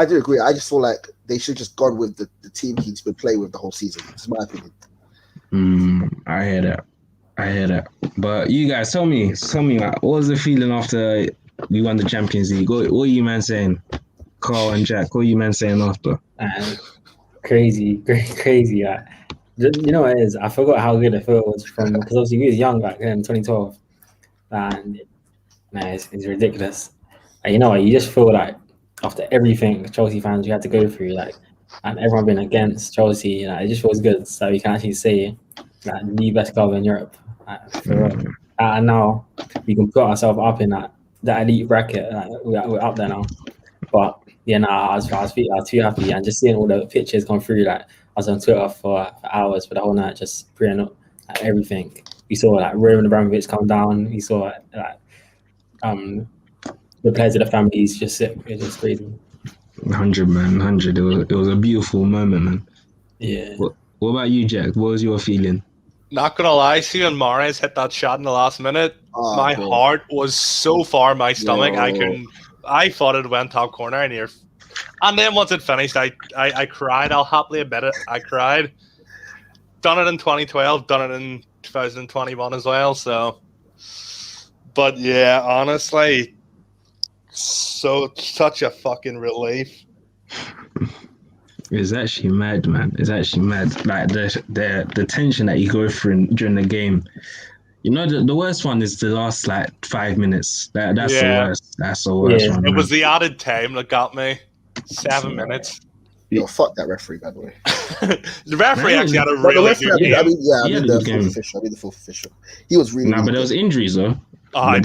do agree. I just feel like they should just gone with the team he's been playing with the whole season. It's my opinion. I hear that. But you guys, tell me, like, what was the feeling after we won the Champions League? What are you man saying? Carl and Jack, what are you man saying after? Crazy. Yeah. You know what it is? I forgot how good it feels from because obviously we was young back then, 2012, and it's ridiculous. And you know what? You just feel like after everything Chelsea fans you had to go through, like, and everyone been against Chelsea, it just feels good. So you can actually say like the best club in Europe, for real. And now we can put ourselves up in that elite bracket. We're up there now. But yeah, I was too happy, and just seeing all the pictures come through. Like I was on Twitter for hours for the whole night, just praying up everything. We saw like Roman Abramovich come down. We saw like the players of the families just sick. It was just crazy. 100, man, 100. It was a beautiful moment, man. Yeah. What about you, Jack? What was your feeling? Not gonna lie, seeing Mahrez hit that shot in the last minute, my heart was so far in my stomach. I thought it went top corner and then once it finished, I cried. I'll happily admit it. I cried. Done it in 2012. Done it in 2021 as well. So, but yeah, honestly, such a fucking relief. It's actually mad, man. It's actually mad. Like the tension that you go through during the game. The worst one is the last like 5 minutes. That's the worst. That's the worst one. It was the added time that got me. 7 minutes. Yo, fuck that referee, by the way. The referee actually had a really good game. I mean the fourth official. He was really. But there was injuries though. De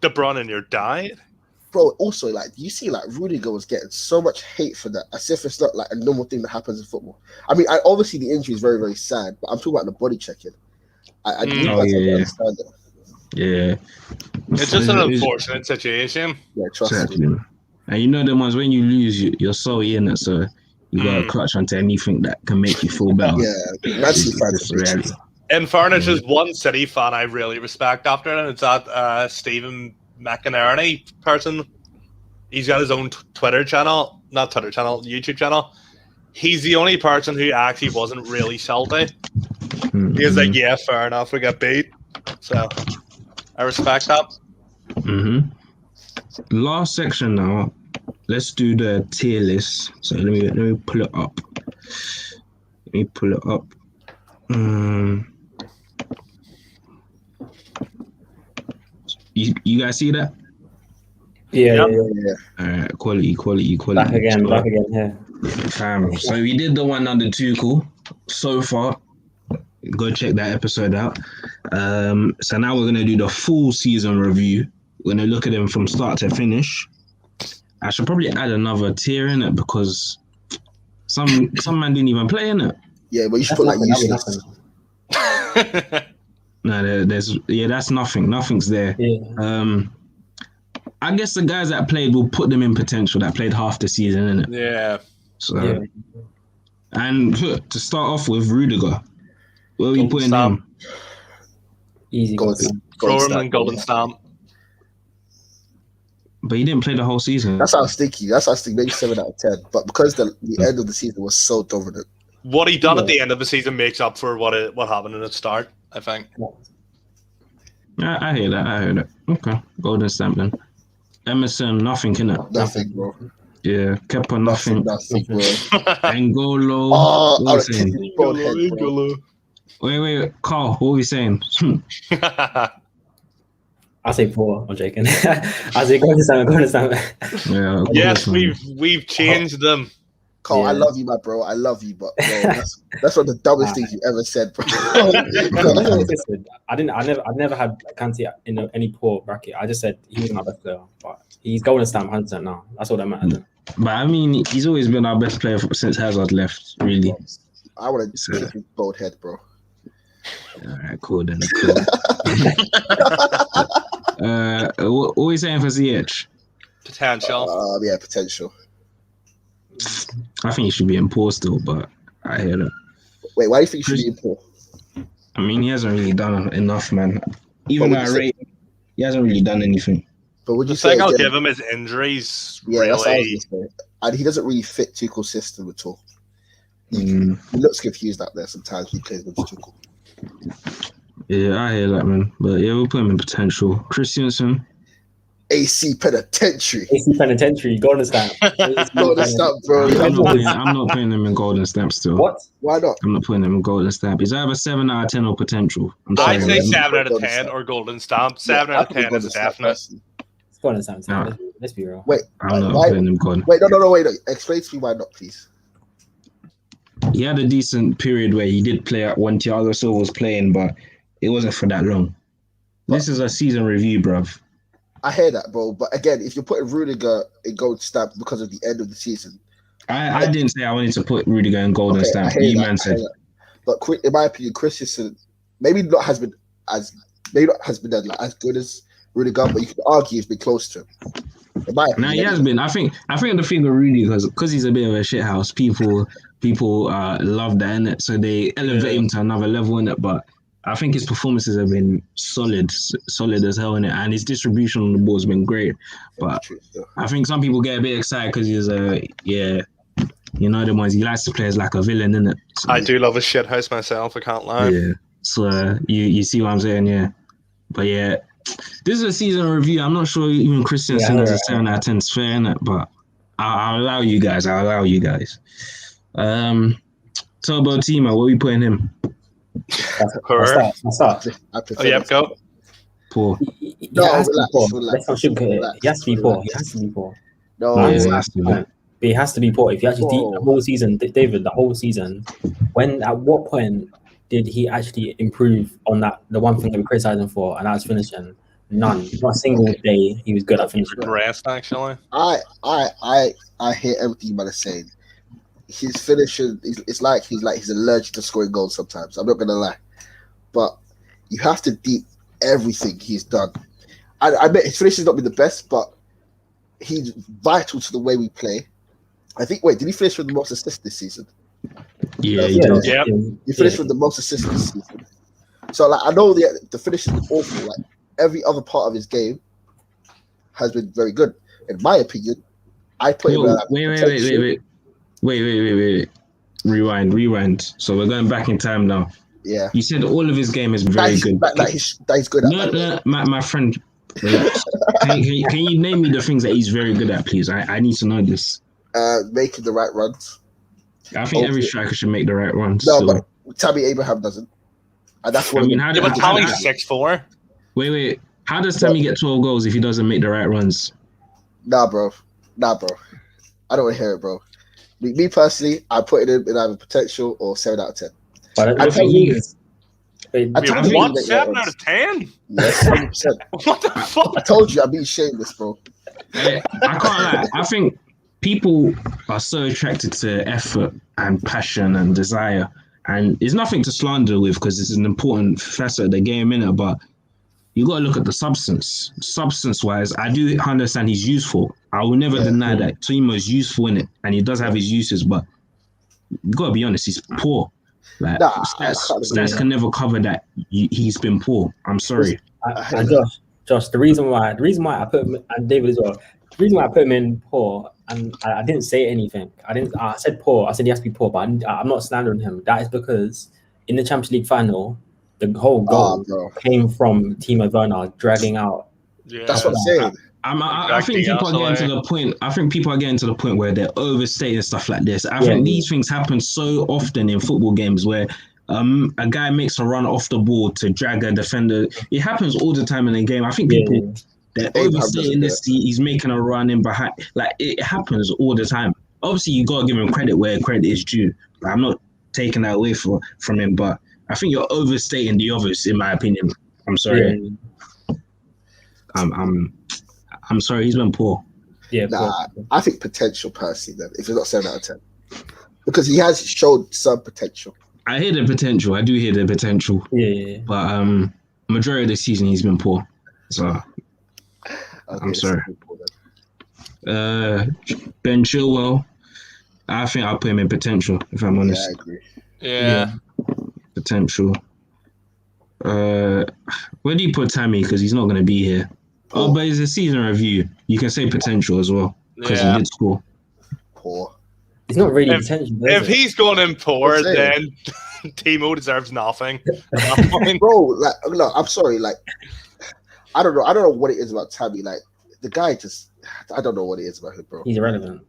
Bruyne died. Bro, also, like, you see, like, Rudiger was getting so much hate for that, as if it's not, like, a normal thing that happens in football. I mean, obviously the injury is very, very sad, but I'm talking about the body checking. I do understand it. Yeah. It's just an unfortunate situation. Yeah, trust me. And you know the ones when you lose, you're so in it, so you gotta clutch onto anything that can make you feel better. Yeah, Man City fans It's are reality. bitches. In fairness, there's one City fan I really respect after it, and it's that Stephen McInerney person. He's got his own YouTube channel. He's the only person who actually wasn't really salty. He was like, yeah, fair enough, we got beat. So, I respect that. Last section now. Let's do the tier list. So let me pull it up. You guys see that? Yeah. All right, quality. Back again, here. So we did the one under Tuchel so far. Go check that episode out. So now we're gonna do the full season review. We're gonna look at them from start to finish. I should probably add another tier in it because some man didn't even play in it. Yeah, but you should put like useless. No, that's nothing. Nothing's there. Yeah. I guess the guys that played will put them in potential. That played half the season, innit? Yeah. So, and to start off with Rudiger, where are we putting him? Easy. Throw him in Golden Stamp. But he didn't play the whole season. That's how I was thinking. Maybe 7 out of 10. But because the end of the season was so dominant. What he done at the end of the season makes up for what happened in the start, I think. I hear that. Okay. Golden Stamp then. Emerson, nothing, innit? Nothing, bro. Yeah, Kepa, nothing. Nothing, bro. Angolo. Oh, what was saying? Angolo. Wait, Carl, what were we saying? I say poor. I'm joking. I say Golden Stamp. Yeah. Yes, we've changed them. Carl, I love you, my bro. I love you, but bro, that's one of the dumbest things you ever said, bro. I never had Kante in any poor bracket. I just said he was my best player, but he's Golden Stamp 100% now. That's all that matters. But I mean, he's always been our best player since Hazard left, really. I want to kick his bald head, bro. All right, cool then. What are we saying for ZH? Potential. Yeah, potential. I think he should be in poor still, but I hear that. Wait, why do you think he should be in poor? I mean, he hasn't really done enough, man. Even though I rate him, he hasn't really done anything. But would you I say think I'll give him his injuries. Yeah, really. that's what I was gonna say. And he doesn't really fit Tuchel's system at all. He looks confused out there sometimes. He plays with Tuchel. Yeah, I hear that, man. But yeah, we'll put him in potential. Christensen. AC Penitentiary. Golden Stamp. Golden Stamp, bro. I'm not putting him in Golden Stamp still. What? Why not? I'm not putting him in Golden Stamp. He's either 7 out of 10 or potential. I'd say 7 out of 10 or Golden Stamp. 7 out of 10 is definite. It's Golden Stamp. Let's be real. Wait, I'm not putting him Golden. Wait, no. Wait. Explain to me why not, please. He had a decent period where he did play at when Thiago Silva was playing, but it wasn't for that long. This is a season review, bruv. I hear that, bro. But again, if you're putting Rudiger in Golden Stamp because of the end of the season, I didn't say I wanted to put Rudiger in Golden Stamp. You man said. But in my opinion, Christensen maybe not has been as good as Rudiger, but you could argue he's been close to him. In my opinion, he has been. I think the thing with Rudiger because he's a bit of a shithouse. People love that, innit? So they elevate him to another level, innit? But I think his performances have been solid as hell, innit? And his distribution on the ball has been great. But I think some people get a bit excited because he's you know the ones he likes to play as like a villain, innit? So, I do love a shithouse myself, I can't lie. Yeah. So you see what I'm saying, yeah. But yeah, this is a season review. I'm not sure even Christensen has a 7 out of 10 is fair, innit? But I'll allow you guys. Turbo Tima, what are we putting him? I'll start. Go. Poor. No, relax. Let's not sugarcoat it. He has to be poor. No, Yeah, he has to be. But he has to be poor. If you actually the whole season, David, the whole season, at what point did he actually improve on that? The one thing that we criticized him for, and that was finishing. None. Not a single day he was good at finishing. Rest, actually. I hear everything man is saying. His finishing, it's like he's allergic to scoring goals sometimes. I'm not gonna lie, but you have to deep everything he's done. I admit his finishing's not been the best, but I think he's improved on that. The one thing that we criticized him for, and that was finishing. None. Not a single day he was good at finishing. I hear everything man is saying. His finishing is like he's allergic to scoring goals sometimes. I'm not gonna lie, but you have to deep everything he's done. he's vital to the way we play. I think. Wait, did he finish with the most assists this season? Yeah, Yeah, does. Yeah. He finished with the most assists this season. So like, I know the finish is awful. Like every other part of his game has been very good, in my opinion. I put him. Whoa, wait. Rewind. So we're going back in time now. Yeah, You said all of his game is very good. that he's good at. No, my friend. Relax. Can you name me the things that he's very good at, please? I need to know this. Making the right runs. I think every striker should make the right runs. No, so. but Tammy Abraham doesn't, and that's what. I mean, Yeah, but Tommy's 6'4". Wait. How does Tammy get 12 goals if he doesn't make the right runs? Nah, bro. I don't want to hear it, bro. Me personally, I put it in either potential or 7 out of 10. But I think What? 7 out of 10? Yes, 100%. What the fuck? I told you, I'm being shameless, bro. I can't lie. I think people are so attracted to effort and passion and desire, and it's nothing to slander with because it's an important facet of the game, innit? But you got to look at the substance. Substance-wise, I do understand he's useful. I will never deny that Timo's useful in it, and he does have his uses. But you got to be honest, he's poor. Like stats can never cover that. He's been poor. I'm sorry. And Josh, the reason why I put him, and David as well, the reason why I put him in poor, and I didn't say anything. I said poor. I said he has to be poor, but I'm not slandering him. That is because in the Champions League final, the whole goal came from Timo Werner dragging out. Yeah. That's what I'm saying. I think people are getting to the point. I think people are getting to the point where they're overstating stuff like this. I think these things happen so often in football games where a guy makes a run off the ball to drag a defender. It happens all the time in the game. I think people they're overstating this. He's making a run in behind. Like it happens all the time. Obviously, you gotta give him credit where credit is due. Like, I'm not taking that away from him, but I think you're overstating the obvious, in my opinion. I'm sorry. I'm sorry, he's been poor. Yeah, I think potential personally then, if it's not 7 out of 10. Because he has showed some potential. I hear the potential. I do hear the potential. Yeah. But majority of the season he's been poor. So I'm sorry. Ben Chilwell, I think I'll put him in potential, if I'm honest. Yeah, I agree. Yeah. Potential. Where do you put Tammy? Because he's not going to be here. Oh, but it's a season review. You can say potential as well because he did score. Poor. It's not really potential. If he's going in poor, then Timo deserves nothing. Bro, like, look, I'm sorry. Like, I don't know what it is about Tammy. Like, the guy just, I don't know what it is about him, bro. He's irrelevant.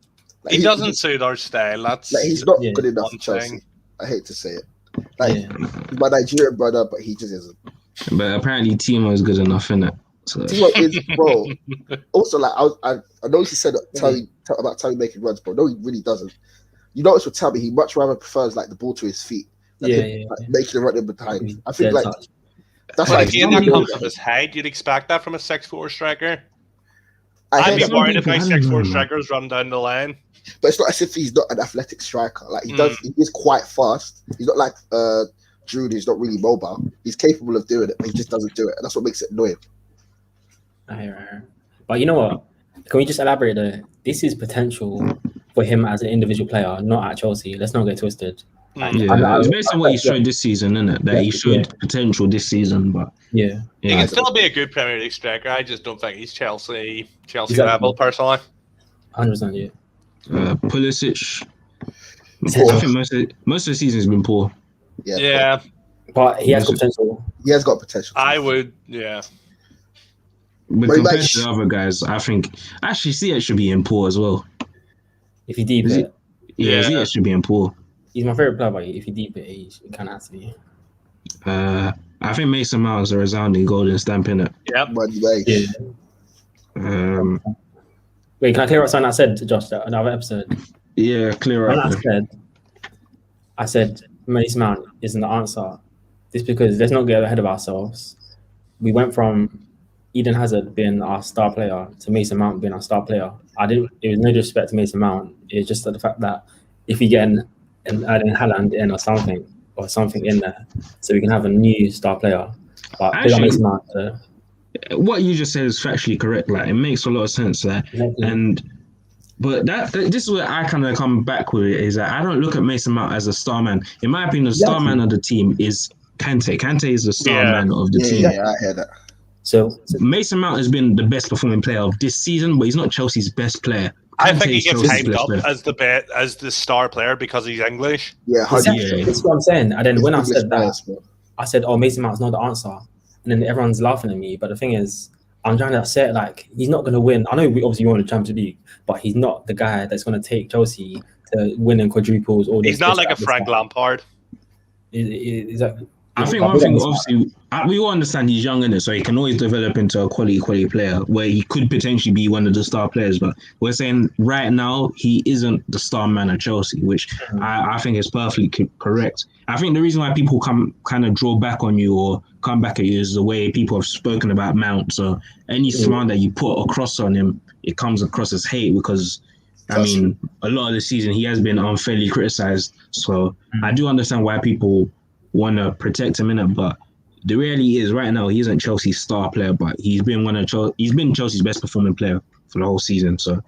Like, he doesn't suit our style. That's like he's not good enough for Chelsea. I hate to say it. Like, he's my Nigerian brother, but he just isn't. But apparently Timo is good enough, innit? So. Timo is, bro. Also, like, I know he said about Tammy making runs, bro. No, he really doesn't. You notice with Tammy, he much rather prefers like the ball to his feet. Like, making a run in behind. I think like that's like again, that comes from his height. You'd expect that from a 6'4" striker. I'd be worried if my 6'4" strikers run down the lane. But it's not as if he's not an athletic striker. Like he is quite fast. He's not like Drew, who's not really mobile. He's capable of doing it, but he just doesn't do it, and that's what makes it annoying. But you know what? Can we just elaborate there? This is potential for him as an individual player, not at Chelsea. Let's not get twisted. It's based on what he showed this season, isn't it? That he showed potential this season, but he can still be a good Premier League striker. I just don't think he's Chelsea level personally. 100%, yeah. Pulisic, I think most of the season has been poor. Yeah, but he has got potential. He has got potential. I would, But compared to the other guys, I think actually Ziyech should be in poor as well. If you deep it, Ziyech should be in poor. He's my favorite player, but if you deep it, he kind of has to be. I think Mason Mount is a resounding golden stamp in it. Yep. Wait, can I clear up something I said to Josh in another episode? Yeah, clear up. I said Mason Mount isn't the answer. This because let's not get ahead of ourselves. We went from Eden Hazard being our star player to Mason Mount being our star player. It was no disrespect to Mason Mount. It's just the fact that if you get adding Haaland in or something in there, so we can have a new star player. But actually, Mason Mount, what you just said is factually correct. Like, it makes a lot of sense. Exactly. But this is where I kind of come back with it, is that I don't look at Mason Mount as a star man. In my opinion, the star man of the team is Kante. Kante is the star man of the team. Yeah, I hear that. So Mason Mount has been the best performing player of this season, but he's not Chelsea's best player. I think Kante he is gets Chelsea's hyped best up player. as the star player because he's English. Yeah, 100%. exactly, this is what I'm saying. And then when I said that, bias, bro. I said, "Oh, Mason Mount's not the answer," and then everyone's laughing at me. But the thing is, I'm trying to say it like he's not going to win. I know we obviously won the Champions League, but he's not the guy that's going to take Chelsea to winning quadruples. All He's not like a Frank Lampard. Exactly. I think one thing, obviously, we all understand he's young in it, so he can always develop into a quality player where he could potentially be one of the star players. But we're saying right now he isn't the star man at Chelsea, which I think is perfectly correct. I think the reason why people kind of draw back on you or come back at you is the way people have spoken about Mount. So any slander you put across on him, it comes across as hate because, I mean, a lot of the season he has been unfairly criticized. So I do understand why people want to protect him in it, but the reality is right now he isn't Chelsea's star player, but he's been Chelsea's best performing player for the whole season. So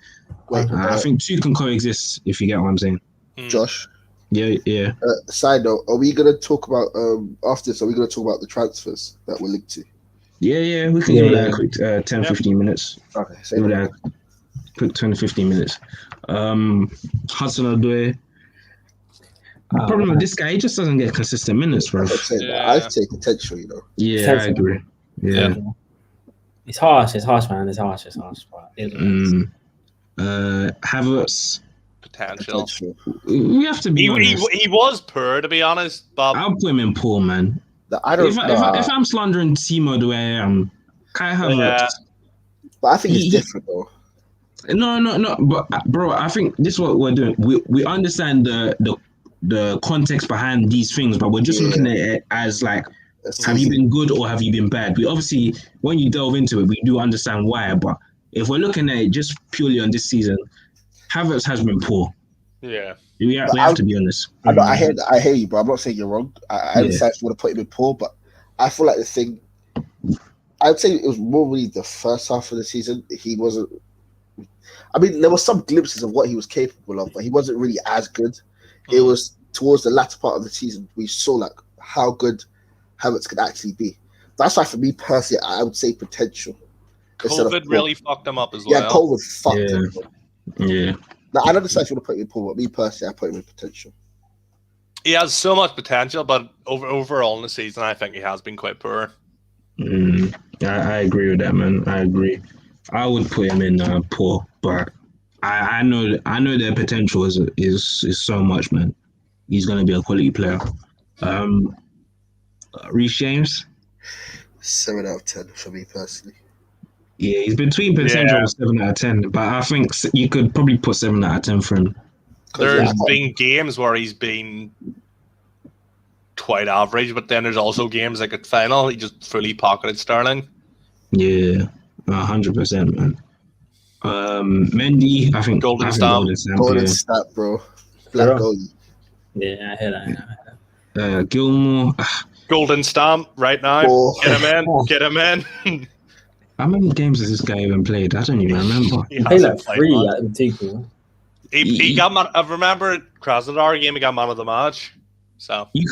I think two can coexist, if you get what I'm saying. Josh. Yeah. Side note: are we gonna talk about after this? Are we gonna talk about the transfers that we're linked to? Yeah. We can give that a quick 10-15 minutes. Okay, give that a quick 10-15 minutes. Hudson-Odoi. The problem with this guy, he just doesn't get consistent minutes, bro. I'd say potential, you know. Yeah, I agree. Yeah. It's harsh, man. It's harsh. But Havertz. Potential. We have to be honest. He was poor, to be honest, but I'll put him in poor, man. I don't. If I'm slandering Timo the way I am, Kai Havertz. But I think it's different, though. No. But bro, I think this is what we're doing. We understand the context behind these things, but we're just looking at it as like, have you been good or have you been bad? We obviously, when you delve into it, we do understand why. But if we're looking at it just purely on this season, Havertz has been poor. Yeah, we have to be honest. I hear you, bro. I'm not saying you're wrong. I understand if you want to put him in poor, but I feel like the thing. I'd say it was more really the first half of the season. He wasn't. I mean, there were some glimpses of what he was capable of, but he wasn't really as good. It was towards the latter part of the season we saw like how good Havertz could actually be. That's why, for me personally, I would say potential. COVID really fucked him up as well. Yeah, COVID fucked him. Yeah. Now, I don't decide if you want to put him in poor, but me personally, I put him in potential. He has so much potential, but overall in the season, I think he has been quite poor. I agree with that, man. I agree. I would put him in poor, but I know their potential is so much, man. He's gonna be a quality player. Reece James, 7 out of 10 for me personally. Yeah, he's between potential 7 out of 10, but I think you could probably put 7 out of 10 for him. There's been games where he's been quite average, but then there's also games like at final he just fully pocketed Sterling. Yeah, 100%, man. Mendy, I think Golden Stamp. Golden Stamp, bro. Black goalie. Yeah, I hear that. Gilmore. Golden Stamp right now. Oh. Get him in. How many games has this guy even played? I don't even remember. He played like 3 at the team. He got I remember Krasnodar game. He got man of the match. So you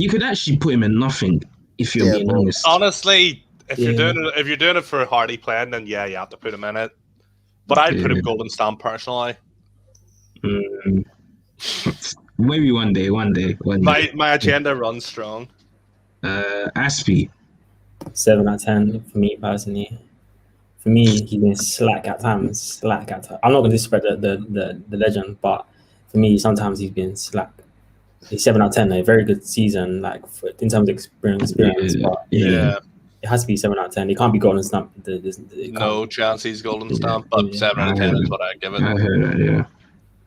could actually put him in nothing if you're being honest. Honestly, if you're doing it for Hardy playing, then you have to put him in it. But I'd put him Golden Stamp personally. Maybe one day. My agenda runs strong. Aspie. 7 out of 10 for me personally. For me, he's been slack at times. I'm not going to disrespect the legend, but for me, sometimes he's been slack. He's 7 out of 10. A very good season, like in terms of experience. But it has to be 7 out of 10. He can't be Golden Stamp. No chance he's Golden Stamp, but 7 out of 10 is what I give it. I heard that.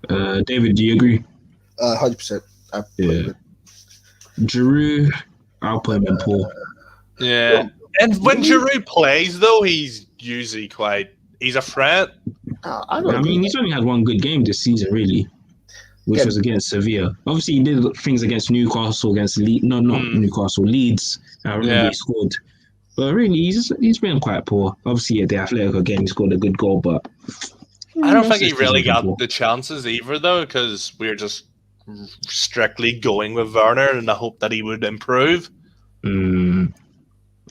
Yeah. David, do you agree? 100%. Giroud, I'll put him in poor. Yeah. And when Giroud plays, though, he's usually he's a threat. I mean, he's only had one good game this season, really, which was against Sevilla. Obviously, he did things against Newcastle, against Leeds. No, not Newcastle, Leeds. I remember he scored. But really, he's been quite poor. Obviously, at the Atletico game, he scored a good goal, but I don't most think he of his really season's been got poor. the chances either, though, because we're just strictly going with Werner in the hope that he would improve. Yeah,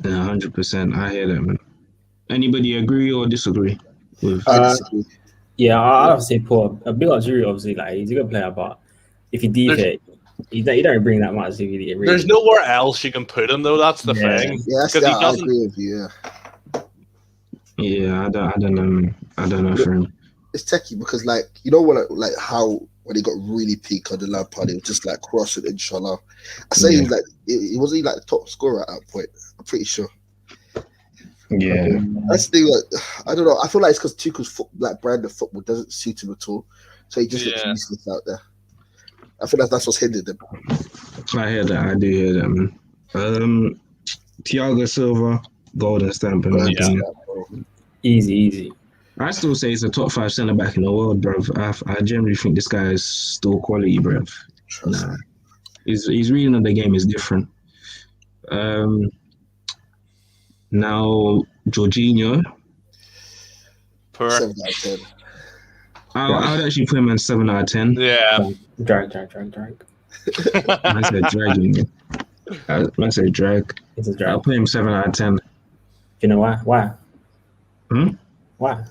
100%. I hear that, man. Anybody agree or disagree with? I disagree. Yeah, I have to say poor. A big Giroud, obviously, like he's a good player, but if you deep There's- it, you don't bring that much. Really. There's nowhere else you can put him, though. That's the Yeah. thing. Yeah, 'Cause he I doesn't. agree with you. Yeah. Yeah, I don't know, man. I don't know for him. It's techie because, like, you know what, like how when he got really peak on the Lampard, he was just like crossing, inshallah. I say he was like, he wasn't like the top scorer at that point. I'm pretty sure. Yeah, That's the thing. Like, I don't know. I feel like it's because Tuchel's like brand of football doesn't suit him at all, so he just looks useless out there. I feel like that's what's hindered him. I hear that. I do hear that, man. Thiago Silva, golden stamp in my opinion. Easy. I still say he's a top 5 centre back in the world, bruv. I generally think this guy is still quality, bruv. Nah, his reading of the game is different. Now Jorginho, Poor. 7 out of 10. I would actually put him in 7 out of 10. Yeah. Drag. I said drag. I said drag. It's a I'll drag. put him 7 out of 10. You know why? Why? Why?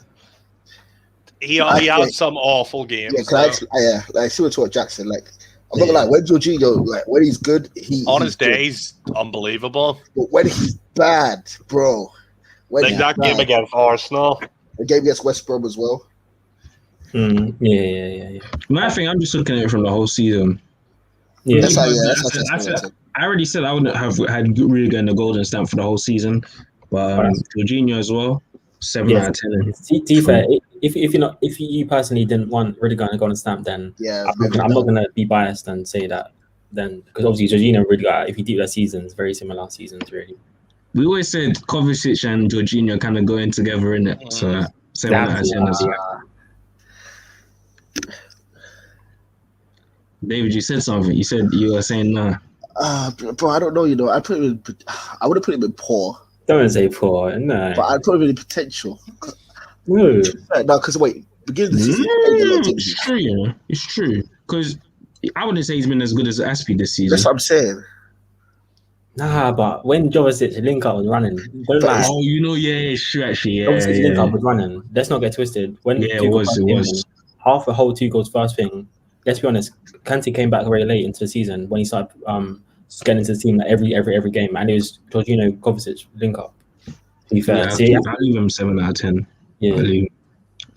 He had some awful games. Yeah, like similar to what Jackson. Like, I'm not gonna lie. When Jorginho, like when he's good, his days, unbelievable. But when he's bad, bro. Like that game against Arsenal. The game against West Brom as well. Yeah. My thing, I'm just looking at it from the whole season. Yeah. I already said I wouldn't have had really getting the golden stamp for the whole season, but Jorginho as well, 7 out of 10. To be fair, if you personally didn't want really going to golden stamp, then I'm not gonna be biased and say that. Then because obviously Jorginho really got, if you do that seasons, very similar seasons really. We always said Kovacic and Jorginho kind of going together in it, so 7 out of 10 as well. David, you said something. You said you were saying nah. Bro, I don't know. You know, I would have put him in poor. Don't say poor, no. But I'd put him in potential. No, because wait, beginning of the season. It's true, you know. It's true because I wouldn't say he's been as good as Aspie this season. That's what I'm saying. Nah, but when Jovicic's link up was running, it's true actually. Yeah, Jovicic's link up was running. Let's not get twisted. When it was half the whole 2 goals first thing. Let's be honest, Kante came back very late into the season when he started getting into the team like every game, and it was Jorginho Kovacic link up. To be fair, I'll leave him 7 out of 10. Yeah,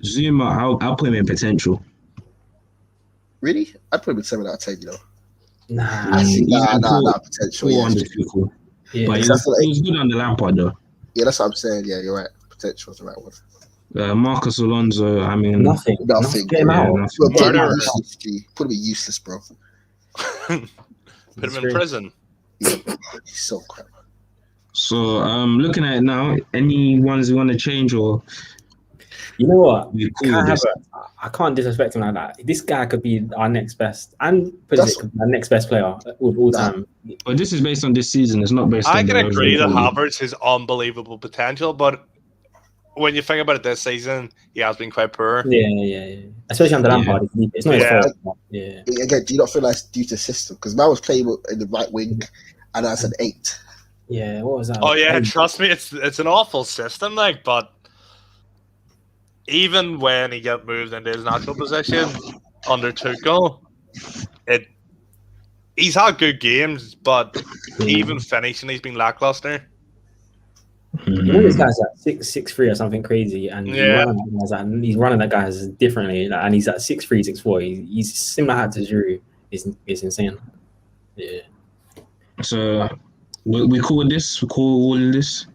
Zuma, I'll put him in potential. Really? I'd put him in 7 out of 10. You know. Nah, potential. Yeah, But he was good on the Lampard though. Yeah, that's what I'm saying. Yeah, you're right. Potential is the right one. Marcus Alonso, I mean, nothing. Get him out. Put him in useless, bro. Put him in prison. Yeah, he's so crap. So, looking at it now, any ones you want to change or? You know what? I can't disrespect him like that. This guy could be our next best, and our next best player of all time. But this is based on this season. It's not based on. I can agree that Havertz has unbelievable potential, but when you think about it this season, he has been quite poor. Yeah. Especially under Lampard. It's not his fault. Yeah. Again, do you not feel like it's due to system? Because man was playing in the right wing, and that's an 8. Yeah, what was that? Oh yeah, trust me, it's an awful system, like, but even when he got moved into his natural position under Tuchel, he's had good games, but even finishing, he's been lackluster. You know, this guy's at 6'3" or something crazy, and he's running that guy differently, and he's at 6'3", 6'4". He's similar to Giroud. It's insane. Yeah. So we call this. We call all this.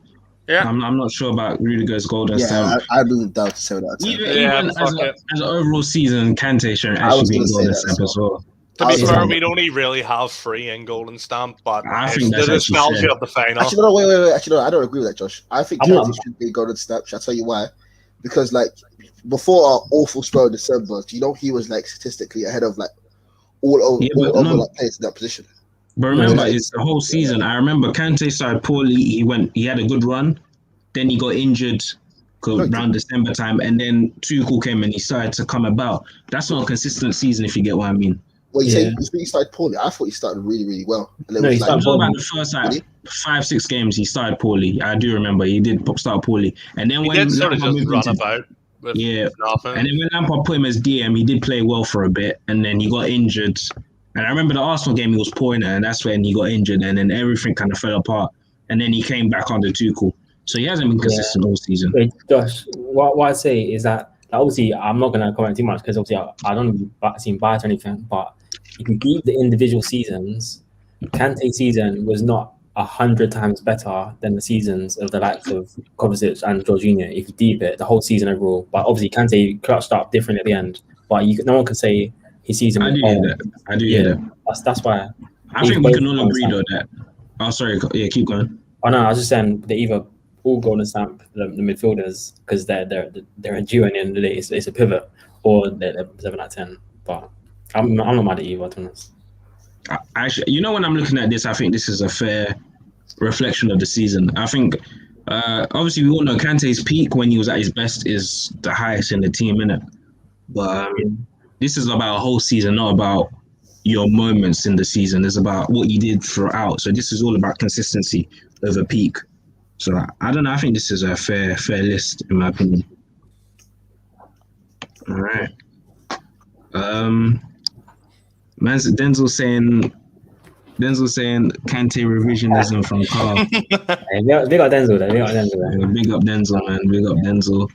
Yeah. I'm not sure about Rudiger's golden stamp. I really doubt to 7 out of 10. Even as an overall season, Kante should actually be golden stamp as well. To be fair, we'd only really have 3 in golden stamp, but I think that's the nostalgia of the final. Actually, no, wait. Actually, no, I don't agree with that, Josh. I think Kante should be golden stamp. I'll tell you why. Because, like, before our awful spell in December, do you know he was, like, statistically ahead of, like, all over players in that position? But remember, it's the whole season. I remember Kante started poorly. He had a good run. Then he got injured around December time. And then Tuchel came and he started to come about. That's not a consistent season, if you get what I mean. Well, you say he started poorly. I thought he started really, really well. And No, he I'm started talking poorly. about the first 5-6 games he started poorly. I do remember he did start poorly. And then He when did sort of Lampard just moved run into- about with Yeah. nothing. And then when Lampard put him as DM, he did play well for a bit, and then he got injured. And I remember the Arsenal game, he was poor in it, and that's when he got injured, and then everything kind of fell apart. And then he came back under Tuchel. So he hasn't been consistent all season. Wait, Josh, what I say is that obviously I'm not going to comment too much because obviously I don't seem biased or anything, but if you deep the individual seasons, Kante's season was not 100 times better than the seasons of the likes of Kovacic and Jorginho. If you deep it, the whole season overall, but obviously Kante clutched up differently at the end. But no one can say his season. I do hear that. I do hear that. That's why. I think we can all agree though that. Oh, sorry. Yeah, keep going. Oh no, I was just saying they either all golden stamp the midfielders because they're a duo at the end of the day. It's a pivot, or they're 7 out of 10. But I'm not mad at either, to be honest. Actually, when I'm looking at this, I think this is a fair reflection of the season. I think, obviously, we all know Kante's peak when he was at his best is the highest in the team, innit? But this is about a whole season, not about your moments in the season. It's about what you did throughout. So this is all about consistency over peak. So I don't know. I think this is a fair list, in my opinion. All right. Denzel saying Kante revisionism from Carl. Hey, big up Denzel there. Big up Denzel, man. Big up Denzel.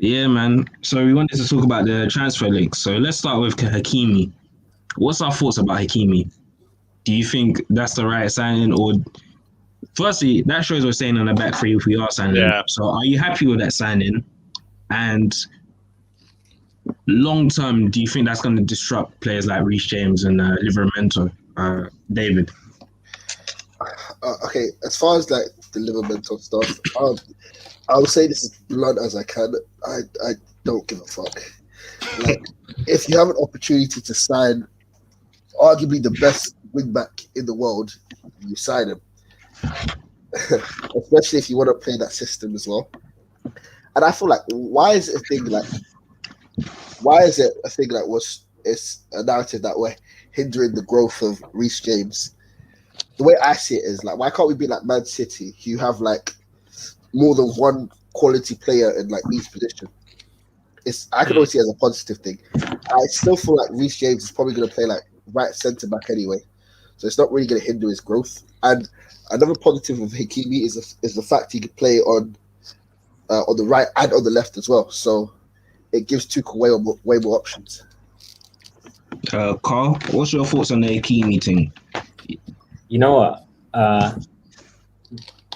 Yeah, man. So we wanted to talk about the transfer links. So let's start with Hakimi. What's our thoughts about Hakimi? Do you think that's the right signing? Or firstly, that shows we're staying on the back three if we are signing. Yeah. So are you happy with that signing? And long term, do you think that's going to disrupt players like Reece James and Livramento, David? Okay, as far as like the Livramento stuff, I would say this as blunt as I can. I don't give a fuck. Like, if you have an opportunity to sign arguably the best wing back in the world, you sign him. Especially if you want to play that system as well. And I feel like, why is it a thing that it's a narrative that we're hindering the growth of Reece James? The way I see it is like, why can't we be like Man City? You have like more than one quality player in like each position. I can always see it as a positive thing. I still feel like Reece James is probably going to play like right centre back anyway, so it's not really going to hinder his growth. And another positive of Hakimi is the fact he can play on the right and on the left as well. So it gives Tuchel way more options. Carl, what's your thoughts on the Hakimi thing? You know what?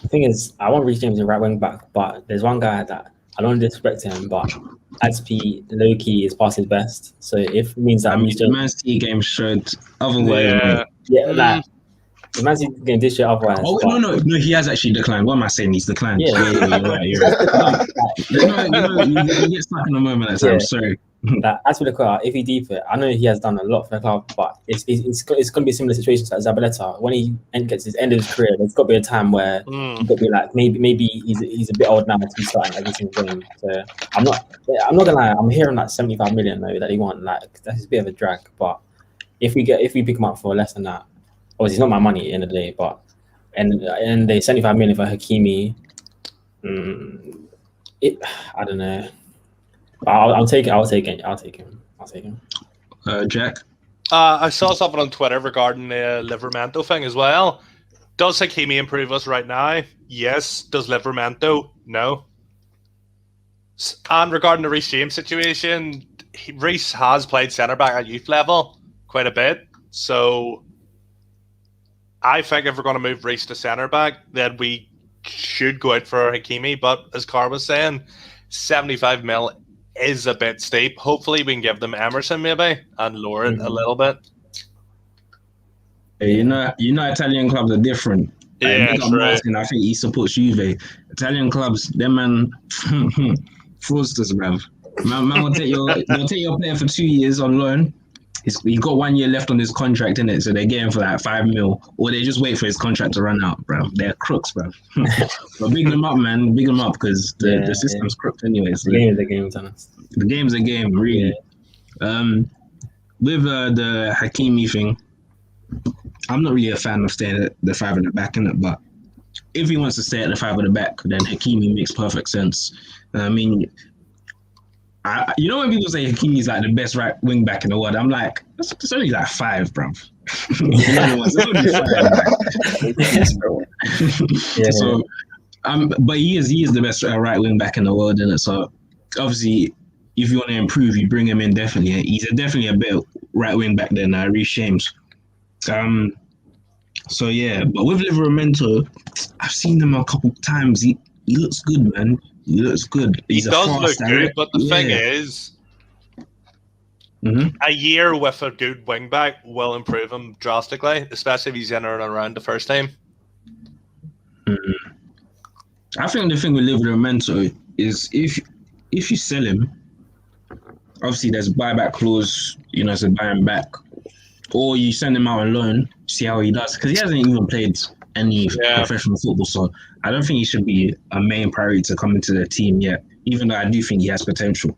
The thing is, I want Reece James in right wing back, but there's one guy that I don't disrespect him, but XP low key is past his best. So if it means that the Man City game showed otherwise. Like the Man City game did show otherwise. Oh no, he has actually declined. What am I saying? He's declined. Yeah. You're right. You get stuck in a moment at times. Sorry. As for the club, if he deep it, I know he has done a lot for the club, but it's going to be a similar situation to Zabaleta. When he gets his end of his career, there's got to be a time where he's got to be like, maybe he's a bit old now to be starting every single game. So I'm not gonna lie, I'm hearing like 75 million though that he want. Like, that's a bit of a drag. But if we pick him up for less than that, obviously it's not my money at the end of the day. But and the 75 million for Hakimi, I don't know. I'll take him. Jack? I saw something on Twitter regarding the Livramento thing as well. Does Hakimi improve us right now? Yes. Does Livramento? No. And regarding the Reece James situation, Reece has played centre-back at youth level quite a bit. So I think if we're going to move Reece to centre-back, then we should go out for Hakimi. But as Carl was saying, 75 mil is a bit steep. Hopefully we can give them Emerson maybe and lower it a little bit. Hey, you know Italian clubs are different. Yeah, Martin, I think he supports Juve. Italian clubs, them man fraudsters, bruv. Man will take your player for 2 years on loan, He's got 1 year left on his contract, innit? So they're getting for like 5 mil, or they just wait for his contract to run out, bro. They're crooks, bro. But big them up, man. Big them up because the system's crooked anyway. So The game is a game, Thomas. the game's a game, really. With the Hakimi thing, I'm not really a fan of staying at the 5 at the back, innit? But if he wants to stay at the 5 at the back, then Hakimi makes perfect sense. I mean, you know when people say Hakimi's like the best right wing back in the world, I'm like, it's only like 5, bro. It's only 5. So, but he is the best right wing back in the world, isn't it? So obviously, if you want to improve, you bring him in definitely. He's definitely a better right wing back than Reece James. So yeah, but with Livramento, I've seen him a couple times. He looks good, man. He looks good. He does look good, but the thing is, a year with a good wing back will improve him drastically, especially if he's in and around the first team. I think the thing with Livramento is if you sell him, obviously there's a buyback clause, so buy him back, or you send him out on loan, see how he does, because he hasn't even played any professional football, so I don't think he should be a main priority to come into the team yet, even though I do think he has potential.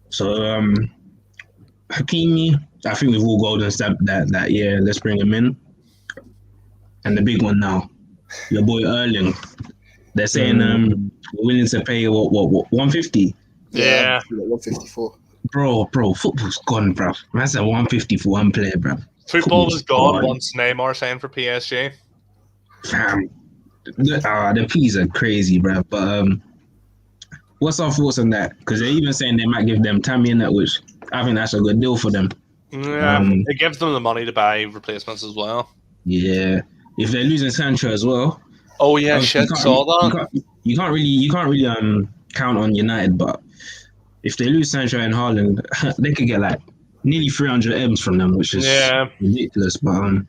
So Hakimi, I think we've all golden stamped that yeah, let's bring him in. And the big one now, your boy Erling. They're saying we're willing to pay what 150? Yeah, 154. Bro, football's gone, bro. That's a 150 for one player, bro. Football was gone once Neymar signed for PSG. Fam, the P's are crazy, bro. But what's our thoughts on that? Because they're even saying they might give them Tammy in that, which I think that's a good deal for them. Yeah, it gives them the money to buy replacements as well. Yeah, if they're losing Sancho as well. Oh yeah, shit, saw that. You can't really count on United, but if they lose Sancho and Haaland, they could get like nearly 300 M's from them, which is ridiculous. But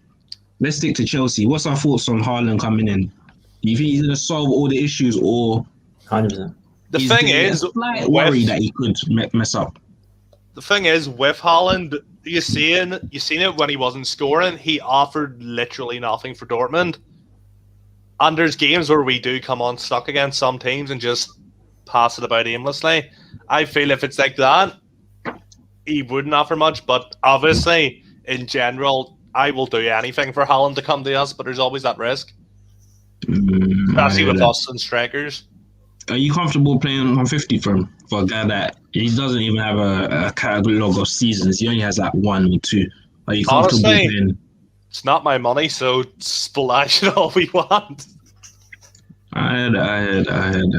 let's stick to Chelsea. What's our thoughts on Haaland coming in? Do you think he's going to solve all the issues, or 100%? The thing is, a slight worry that he could mess up? The thing is, with Haaland, you seen it when he wasn't scoring. He offered literally nothing for Dortmund. And there's games where we do come on stuck against some teams and just pass it about aimlessly. I feel if it's like that, he wouldn't offer much. But obviously, in general, I will do anything for Haaland to come to us, but there's always that risk. Especially with us and strikers. Are you comfortable playing 150 for a guy that he doesn't even have a catalogue of seasons? He only has like 1 or 2. Are you comfortable playing? It's not my money, so splash it all we want. I heard.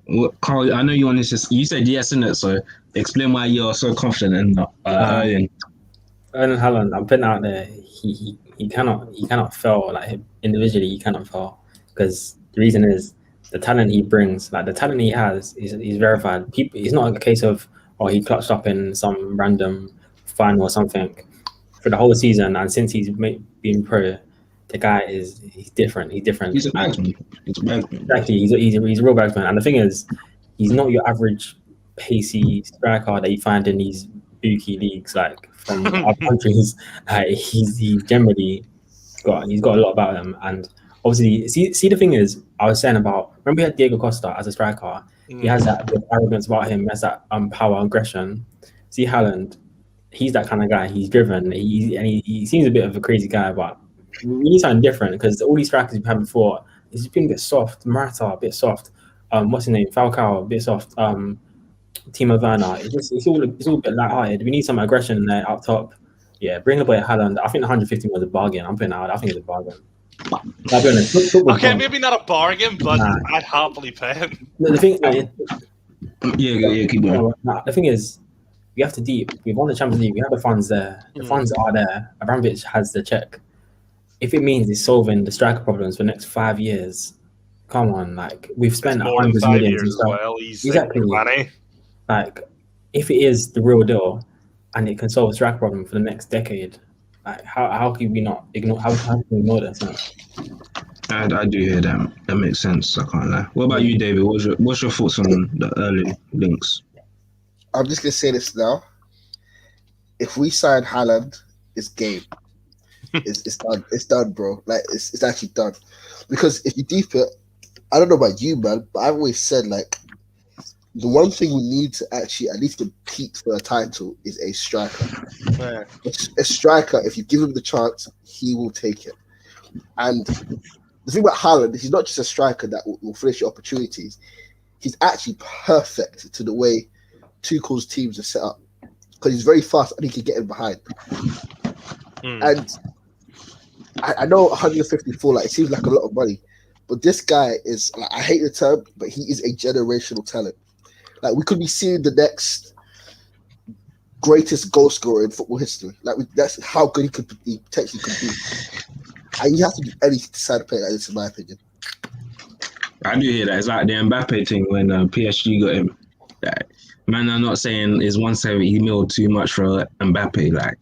What, Carl, I know you want to you said yes, innit? So explain why you're so confident in Erling Haaland. I'm putting out there. He cannot fail. Like individually, he cannot fail, because the reason is the talent he brings. Like the talent he has, he's verified. It's not a case of he clutched up in some random final or something for the whole season, and since he's been pro, the guy he's different. He's different. He's a bagsman. Exactly. He's a real bagsman. And the thing is, he's not your average pacey striker that you find in these bookie leagues, like from other countries. Like he's generally got a lot about him. And obviously, see the thing is, I was saying about, remember we had Diego Costa as a striker. He has that bit of arrogance about him. He has that power, aggression. See Haaland, he's that kind of guy. He's driven. He seems a bit of a crazy guy, but we need something different, because all these strikers we've had before, it's been a bit soft. Morata, a bit soft. What's his name? Falcao, a bit soft. Timo Werner. It's all a bit light-hearted. We need some aggression in there up top. Yeah, bring the boy Haaland. I think the 150 was a bargain. I'm putting out. I think it's a bargain. I'll be honest. Okay, maybe not a bargain, but I'd happily pay him. The thing, yeah, keep going. The thing is, we have to deep. We've won the Champions League. We have the funds there. The funds are there. Abramovich has the check. If it means he's solving the striker problems for the next 5 years, come on, like we've spent hundreds of millions and stuff. Well, exactly. Like, if it is the real deal and it can solve a striker problem for the next decade, like how can we not ignore? How can we ignore that? I do hear that. That makes sense. I can't lie. What about you, David? What's your thoughts on the early links? I'm just gonna say this now. if we sign Haaland, it's game. It's done. It's done, bro. Like it's actually done. Because if you deep it, I don't know about you, man, but I've always said like the one thing we need to actually at least compete for a title is a striker. Yeah. A striker, if you give him the chance, he will take it. And the thing about Haaland is he's not just a striker that will finish your opportunities. He's actually perfect to the way Tuchel's teams are set up because he's very fast and he can get in behind. And I know 154, like it seems like a lot of money, but this guy is like, I hate the term, but he is a generational talent. Like we could be seeing the next greatest goal scorer in football history. Like that's how good he potentially could be. And you have to do anything to sign a player like this, in my opinion. I do hear that. It's like the Mbappe thing when PSG got him. Like, man, I'm not saying is 170 mil too much for Mbappe. Like,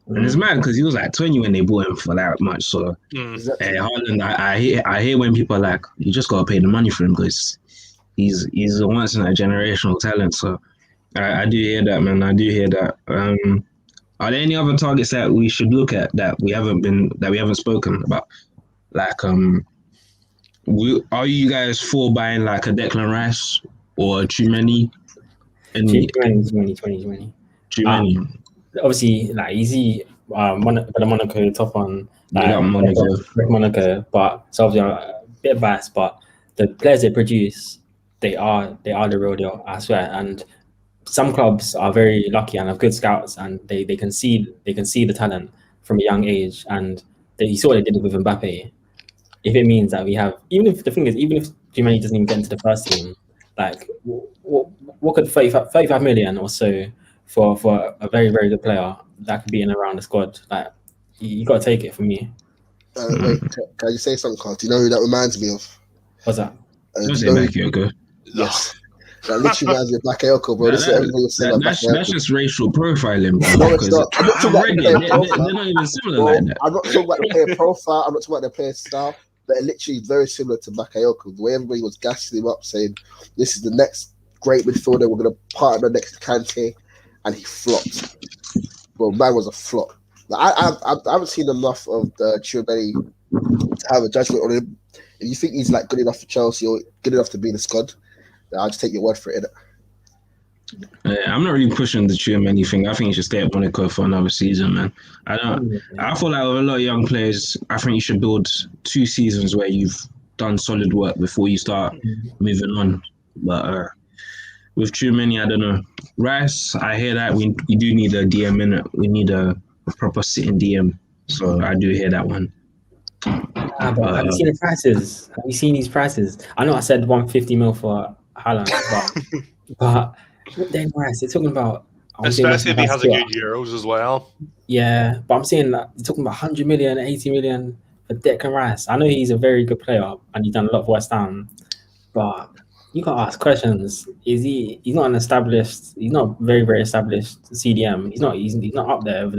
and it's mad because he was like 20 when they bought him for that much. So, Exactly. Haaland, I hear when people are like, you just gotta pay the money for him because he's a once in a generational talent. So, I do hear that, man. I do hear that. Are there any other targets that we should look at that we haven't spoken about? Like, are you guys for buying like a Declan Rice or a Tchouaméni? Tchouaméni. Tchouaméni. Obviously, like easy. Monaco top on Big up Monaco, but it's obviously a bit biased. But the players they produce, they are the real deal, I swear. And some clubs are very lucky and have good scouts, and they can see the talent from a young age. And you saw what they did with Mbappe. If it means that we have, even if Tchouaméni doesn't even get into the first team, like what could 35 million or so for a very, very good player that could be in around the squad, like you got to take it from me. Wait, can you say something, Carl? Do you know who that reminds me of? What's that? Don't say Bakayoko. Yes. That literally reminds me of Bakayoko, bro. This is what everybody was saying about Bakayoko. That's just racial profiling, bro. No, it's not. I'm not talking about the player profile. They're not even similar Bro, like that. I'm not talking about the player profile. I'm not talking about the player style. They're literally very similar to Bakayoko. The way everybody was gassing him up, saying this is the next great midfielder. We're going to partner next to Kante, and he flopped. Well, man was a flop. Like, I haven't seen enough of the Tchouaméni to have a judgment on him. If you think he's like good enough for Chelsea or good enough to be in the squad, then I'll just take your word for it. I'm not really pushing the Tchouaméni thing. I think he should stay at Monaco for another season, man. I feel like with a lot of young players, I think you should build 2 seasons where you've done solid work before you start moving on. But with Tchouaméni, I don't know. Rice, I hear that we do need a DM in it. We need a proper sitting DM. So I do hear that one. But have you seen the prices? Have you seen these prices? I know I said 150 mil for Haaland, but Declan Rice, they're talking about, especially if he has a good Euros as well. Yeah, but I'm saying that they're talking about 100 million, 80 million for Declan Rice. I know he's a very good player and he's done a lot for West Ham, but you got to ask questions. He's not an established. He's not very, very established CDM. He's not up there with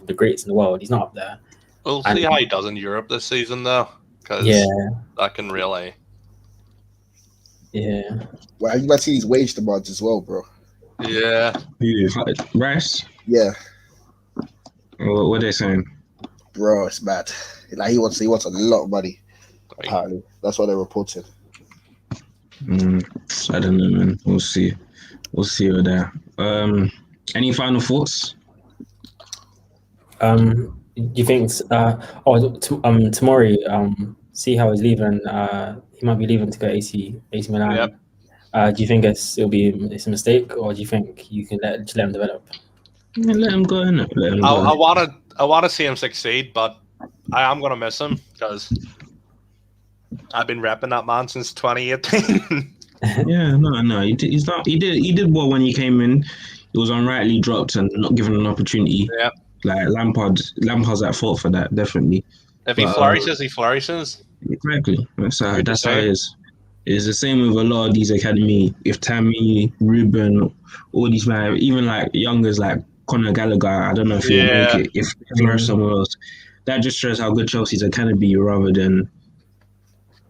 the greats in the world. He's not up there. We'll see how he does in Europe this season, though, because that can really. Yeah. Well, you might see these wage demands as well, bro. Yeah. Rice? Yeah. What are they saying? Bro, it's mad. Like he wants a lot of money. Apparently, that's what they're reporting. I don't know, man. We'll see with that. Any final thoughts? Do you think? Tomori. See how he's leaving. He might be leaving to go AC Milan. Yep. Do you think it's a mistake, or do you think you can let him develop? Yeah, let him go in it. I want to see him succeed, but I am gonna miss him because I've been repping that man since 2018. Yeah, no. He did well when he came in. He was unrightly dropped and not given an opportunity. Yeah. Like Lampard's at fault for that, definitely. If he flourishes, he flourishes. Exactly. That's how it is. It's the same with a lot of these academy. If Tammy, Ruben, all these men, even like youngers like Conor Gallagher, I don't know if he'll make it if he flourish somewhere else. That just shows how good Chelsea's academy rather than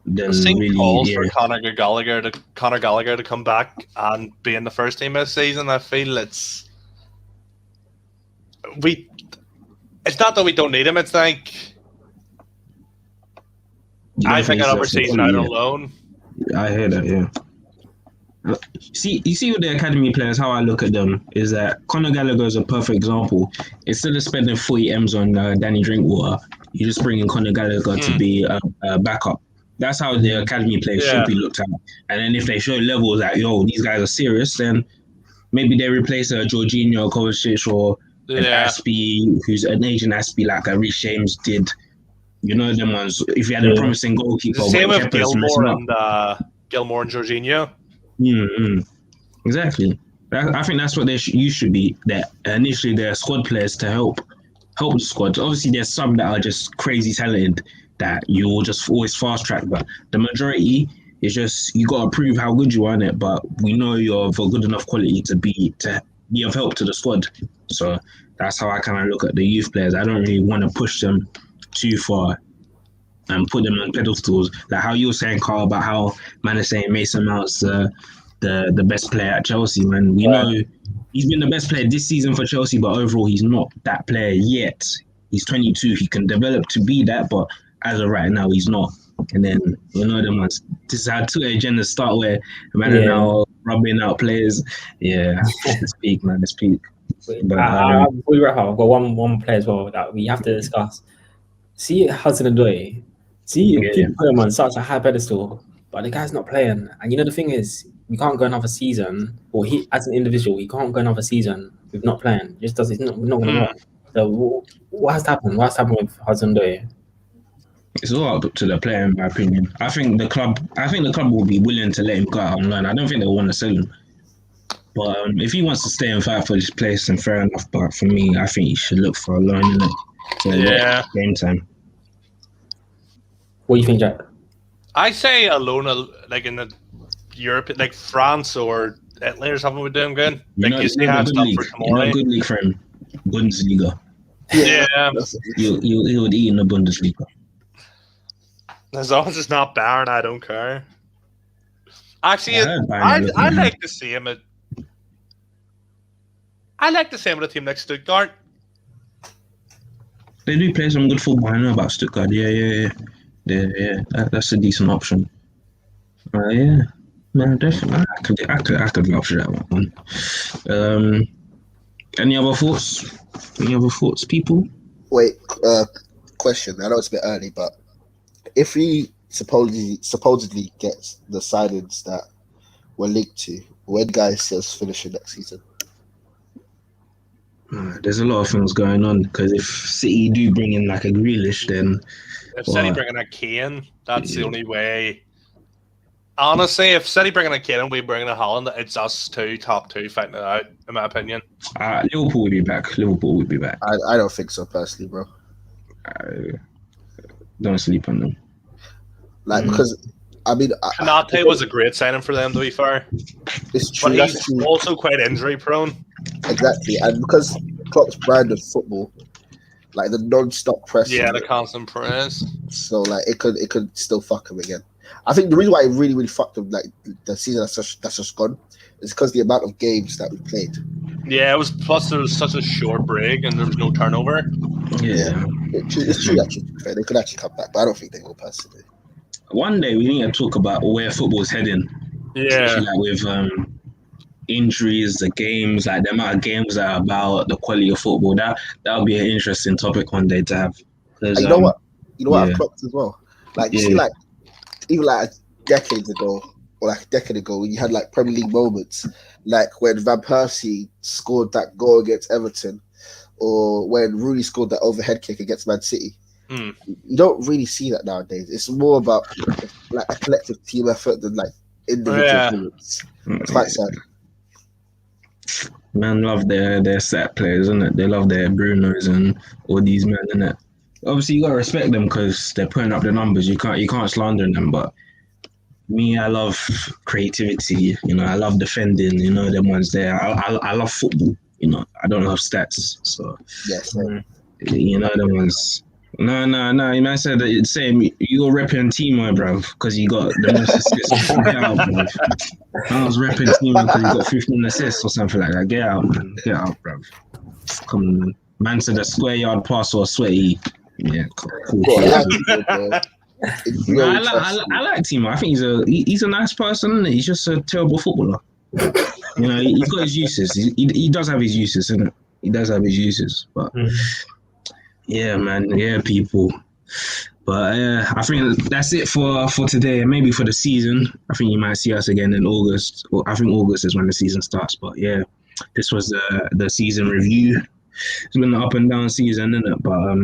really. Calls for Conor Gallagher to come back and be in the first team this season. I feel it's It's not that we don't need him. It's like I think another season out on loan. I hear that. Yeah. You see with the academy players, how I look at them is that Conor Gallagher is a perfect example. Instead of spending 40 M's on Danny Drinkwater, you just bring in Conor Gallagher to be a backup. That's how the academy players should be looked at. And then if they show levels that, these guys are serious, then maybe they replace a Jorginho, Kovacic, or an Aspie, who's an Asian Aspie like a Reece James did. You know them ones. If you had a promising goalkeeper, the same with Gilmore and Jorginho. Exactly. I think that's what you should be. That initially they're squad players to help the squad. Obviously, there's some that are just crazy talented that you will just always fast track, but the majority is just you got to prove how good you are in it. But we know you're of a good enough quality to be of help to the squad. So that's how I kind of look at the youth players. I don't really want to push them too far and put them on pedestals. Like how you were saying, Carl, about how man is saying Mason Mount's the best player at Chelsea, man. We know he's been the best player this season for Chelsea, but overall he's not that player yet. He's 22. He can develop to be that, but as of right now, he's not. And then, them ones. This is how Twitter agendas start where man are now rubbing out players. Yeah, it's peak, man. It's peak. But before we wrap up, I've got one player as well that we have to discuss. See Hudson-Odoi. People put him on such a high pedestal, but the guy's not playing. And the thing is, we can't go another season, or he as an individual, we can't go another season with not playing. It's not going to work. So what has happened? What's happened with Hudson-Odoi? It's all up to the player, in my opinion. I think the club will be willing to let him go out on loan. I don't think they'll want to sell him. But if he wants to stay and fight for his place, then fair enough. But for me, I think he should look for a loan in it. So game time. What do you think, Jack? I say a loan, like in the Europe, like France or Italy or something, would do him good. You see how stuff for tomorrow. Good league for him. Bundesliga. Yeah. He would eat in the Bundesliga. As long as it's not Bayern, I don't care. Actually, I'd like to see him at. I like to see him at a team like Stuttgart. They do play some good football. I know about Stuttgart. Yeah. That's a decent option. No, definitely. I could vouch for that one. Any other thoughts? People? Wait. Question. I know it's a bit early, but if he supposedly gets the signings that we're linked to, when guys says finishing next season? There's a lot of things going on because if City do bring in like a Grealish, then if City bring in a Kane, that's the only way. Honestly, if City bring in a Kane and we bring in a Haaland, it's us top two fighting it out, in my opinion. Liverpool will be back. I don't think so, personally, bro. Don't sleep on them. Because Konate was a great signing for them, to be fair. It's true. But he's also quite injury prone. Exactly, and because Klopp's brand of football, like the non-stop press. Yeah, the constant press. So it could still fuck him again. I think the reason why it really, really fucked him, like the season that's just gone, is because the amount of games that we played. Yeah, it was. Plus, there was such a short break and there was no turnover. Yeah, it's true. Actually, they could actually come back, but I don't think they will personally. One day we need to talk about where football's heading. Yeah, especially like with injuries, the games, like the amount of games that are about the quality of football. That'll be an interesting topic one day to have. You know what? I've clocked as well. Like you see, like even like decades ago or like a decade ago, when you had like Premier League moments, like when Van Persie scored that goal against Everton, or when Rooney scored that overhead kick against Man City. You don't really see that nowadays. It's more about like a collective team effort than like individual moments. It's quite sad. Man love their set players, isn't it? They love their Brunos and all these men, isn't it? Obviously, you gotta respect them because they're putting up the numbers. You can't slander them. But me, I love creativity. I love defending. Them ones there. I love football. I don't love stats. So yes, them ones. No. You might say that it's same. You're repping Timo, bro, because you got the most assists. Get out, bro. I was repping Timo because he got 15 assists or something like that. Get out, man. Get out, bro. Come on, man. Man said a square yard pass or sweaty. Yeah, cool. God, I like Timo, bro. If you No, don't trust me. I like Timo. I think he's a nice person. Isn't he? He's just a terrible footballer. You know, he's got his uses. He does have his uses, isn't it? He does have his uses. But yeah, man, yeah, people. But I think that's it for today, and maybe for the season. I think you might see us again in August. Well, I think August is when the season starts. But yeah, this was the season review. It's been an up and down season, isn't it? But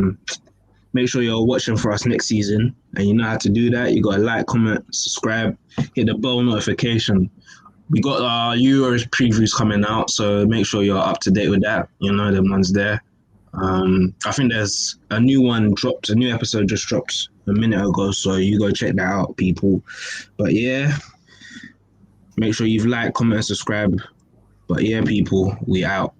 make sure you're watching for us next season, and you know how to do that. You got to like, comment, subscribe, hit the bell notification. We got our Euros previews coming out, so make sure you're up to date with that. You know, the one's there. I think there's a new one dropped, a new episode just dropped a minute ago, so you go check that out, people. But yeah, make sure you've liked, comment, and subscribe. But yeah, people, we out.